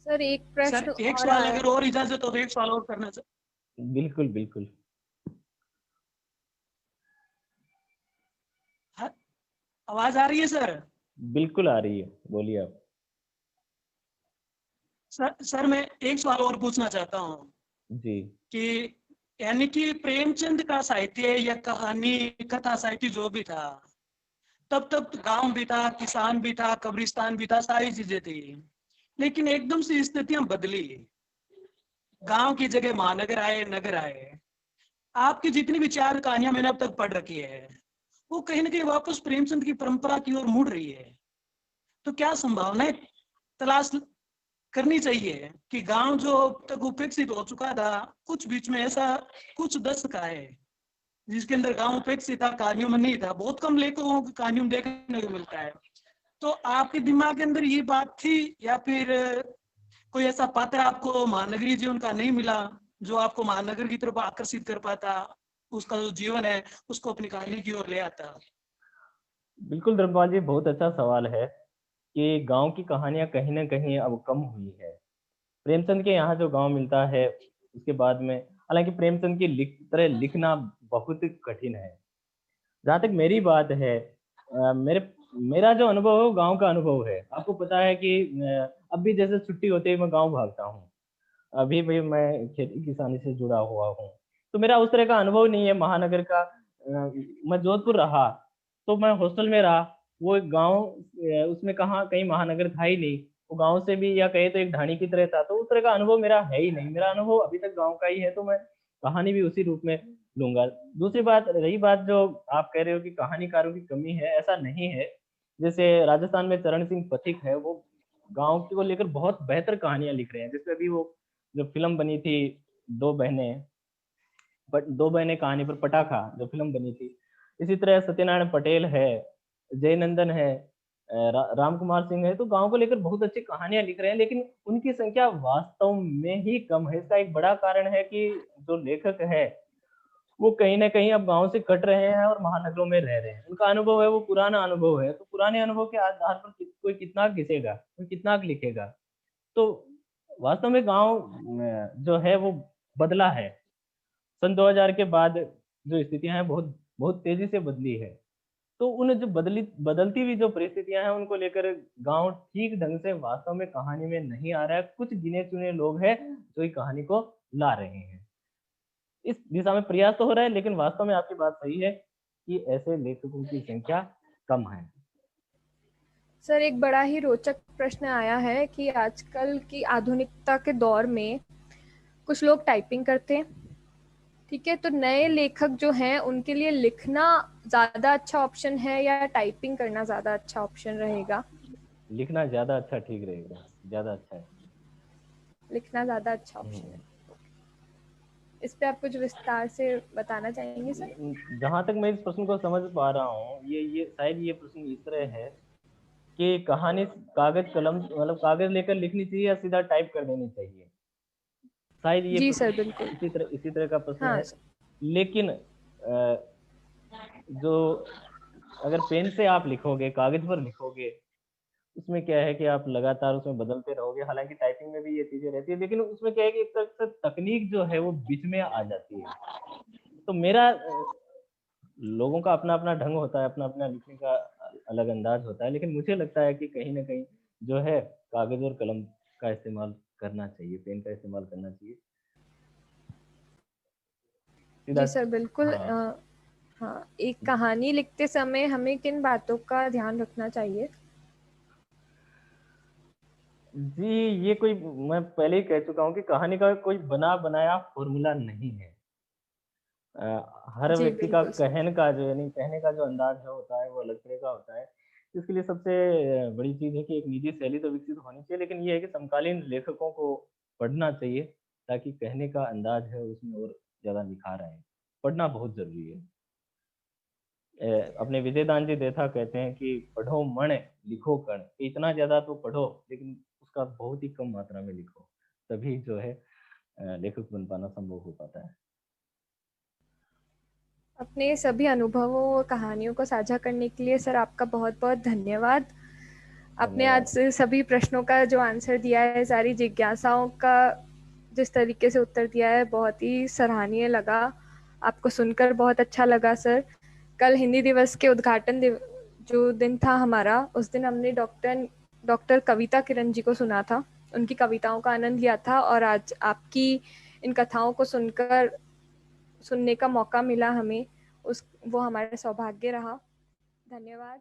सर एक प्रश्न सर, एक सवाल अगर और इजाजत हो तो एक सवाल और करना चाहिए। बिल्कुल बिल्कुल। आवाज आ रही है सर? बिल्कुल आ रही है, बोलिए आप। सर मैं एक सवाल और पूछना चाहता हूँ जी। कि यानी कि प्रेमचंद का साहित्य या कहानी, कथा साहित्य जो भी था, तब तब गांव भी था, किसान भी था, कब्रिस्तान भी था, सारी चीजें थी। लेकिन एकदम से स्थितियां बदली, गांव की जगह महानगर आए, नगर आए। आपकी जितनी भी 4 कहानियां मैंने अब तक पढ़ रखी है, वो कहीं ना कहीं वापस प्रेमचंद की परंपरा की ओर मुड़ रही है। तो क्या संभावनाएं तलाश करनी चाहिए कि गांव जो अब तक उपेक्षित हो चुका था, कुछ बीच में ऐसा कुछ दशक है जिसके अंदर गांव उपेक्षित था, कहानियों में नहीं था। बहुत कम लेखकों की कहानियों में देखने को मिलता है। तो आपके दिमाग के अंदर ये बात थी, या फिर कोई ऐसा पात्र आपको महानगरी जीवन का नहीं मिला जो आपको महानगर की तरफ आकर्षित कर पाता, उसका जो जीवन है उसको अपनी कहानी की ओर ले आता? बिल्कुल धर्मपाल जी, बहुत अच्छा सवाल है कि गांव की कहानियां कहीं ना कहीं अब कम हुई है। प्रेमचंद के यहाँ जो गांव मिलता है उसके बाद में, हालांकि प्रेमचंद की तरह लिखना बहुत कठिन है। जहाँ तक मेरी बात है, मेरा जो अनुभव है वो गाँव का अनुभव है। आपको पता है कि अब भी जैसे छुट्टी होती है मैं गाँव भागता हूँ। अभी भी मैं खेती किसानी से जुड़ा हुआ हूँ, तो मेरा उस तरह का अनुभव नहीं है महानगर का। मैं जोधपुर रहा तो मैं हॉस्टल में रहा, वो एक गाँव, उसमें कहाँ कहीं महानगर था ही नहीं, वो गाँव से भी या कहे तो एक ढाणी की तरह था। तो उस तरह का अनुभव मेरा है ही नहीं, मेरा अनुभव अभी तक गाँव का ही है, तो मैं कहानी भी उसी रूप में लूंगा। दूसरी बात रही बात जो आप कह रहे हो कि कहानीकारों की कमी है, ऐसा नहीं है। जैसे राजस्थान में चरण सिंह पथिक है, वो गाँव को लेकर बहुत बेहतर कहानियां लिख रहे हैं। जैसे अभी वो जो फिल्म बनी थी दो बहनें, दो बहनें कहानी पर पटाखा जो फिल्म बनी थी, इसी तरह सत्यनारायण पटेल है, जयनंदन है, राम कुमार सिंह है, तो गांव को लेकर बहुत अच्छी कहानियां लिख रहे हैं, लेकिन उनकी संख्या वास्तव में ही कम है। इसका एक बड़ा कारण है कि जो लेखक है वो कहीं ना कहीं अब गांव से कट रहे हैं और महानगरों में रह रहे हैं। उनका अनुभव है वो पुराना अनुभव है, तो पुराने अनुभव के आधार पर कोई कितना घिसेगा, कोई कितना लिखेगा। तो वास्तव में गांव जो है वो बदला है। सन 2000 के बाद जो स्थितियां हैं बहुत बहुत तेजी से बदली है। तो उन जो बदलती हुई जो परिस्थितियां हैं उनको लेकर गांव ठीक ढंग से वास्तव में कहानी में नहीं आ रहा है। कुछ गिने चुने लोग हैं जो ये कहानी को ला रहे हैं। इस दिशा में प्रयास तो हो रहा है, लेकिन वास्तव में आपकी बात सही है कि ऐसे लेखकों की संख्या कम है। सर, एक बड़ा ही रोचक प्रश्न आया है कि आजकल की आधुनिकता के दौर में कुछ लोग टाइपिंग करते हैं, ठीक है, तो नए लेखक जो हैं उनके लिए लिखना ज्यादा अच्छा ऑप्शन है या टाइपिंग करना ज्यादा अच्छा ऑप्शन रहेगा? लिखना ज्यादा अच्छा ठीक रहेगा, ज्यादा अच्छा है। लिखना ज्यादा अच्छा ऑप्शन है। इस पे आप कुछ विस्तार से बताना चाहेंगे सर? जहां तक मैं इस प्रश्न को समझ पा रहा हूँ, ये शायद ये प्रश्न इस तरह है कि कहानी कागज कलम मतलब कागज लेकर लिखनी चाहिए या सीधा टाइप कर देनी चाहिए। शायद ये जी सर, बिल्कुल इसी तरह का प्रश्न हाँ है। सर। लेकिन जो अगर पेन से आप लिखोगे, कागज पर लिखोगे, उसमें क्या है कि आप लगातार उसमें बदलते रहोगे। हालांकि टाइपिंग में भी ये चीजें रहती है, लेकिन उसमें क्या है कि एक तरह से तकनीक जो है वो बीच में आ जाती है। तो मेरा लोगों का अपना अपना ढंग होता है, अपना अपना लिखने का अलग अंदाज होता है, लेकिन मुझे लगता है कि कहीं ना कहीं जो है कागज और कलम का इस्तेमाल करना चाहिए, पेन का इस्तेमाल करना चाहिए। जी सर, बिल्कुल। हाँ। हाँ, एक कहानी लिखते समय हमें किन बातों का ध्यान रखना चाहिए? जी, ये कोई, मैं पहले ही कह चुका हूँ कि कहानी का कोई बना बनाया फॉर्मूला नहीं है। हर जी व्यक्ति का बिल्कुल सर। कहने का जो यानी कहने का जो अंदाज है होता है वो अलग तरह का होता है। इसके लिए सबसे बड़ी चीज है कि एक निजी शैली तो विकसित होनी चाहिए, लेकिन ये है कि समकालीन लेखकों को पढ़ना चाहिए ताकि कहने का अंदाज है उसमें और ज्यादा निखार आए। पढ़ना बहुत जरूरी है। अपने विजयदान जी देथा कहते हैं कि पढ़ो मण लिखो कण। इतना ज्यादा तो पढ़ो, लेकिन उसका बहुत ही कम मात्रा में लिखो, तभी जो है लेखक बन पाना संभव हो पाता है। अपने सभी अनुभवों और कहानियों को साझा करने के लिए सर आपका बहुत बहुत धन्यवाद। आपने आज सभी प्रश्नों का जो आंसर दिया है, सारी जिज्ञासाओं का जिस तरीके से उत्तर दिया है, बहुत ही सराहनीय लगा। आपको सुनकर बहुत अच्छा लगा सर। कल हिंदी दिवस के उद्घाटन जो दिन था हमारा, उस दिन हमने डॉक्टर कविता किरण जी को सुना था, उनकी कविताओं का आनंद लिया था, और आज आपकी इन कथाओं को सुनने का मौका मिला हमें, वो हमारा सौभाग्य रहा। धन्यवाद।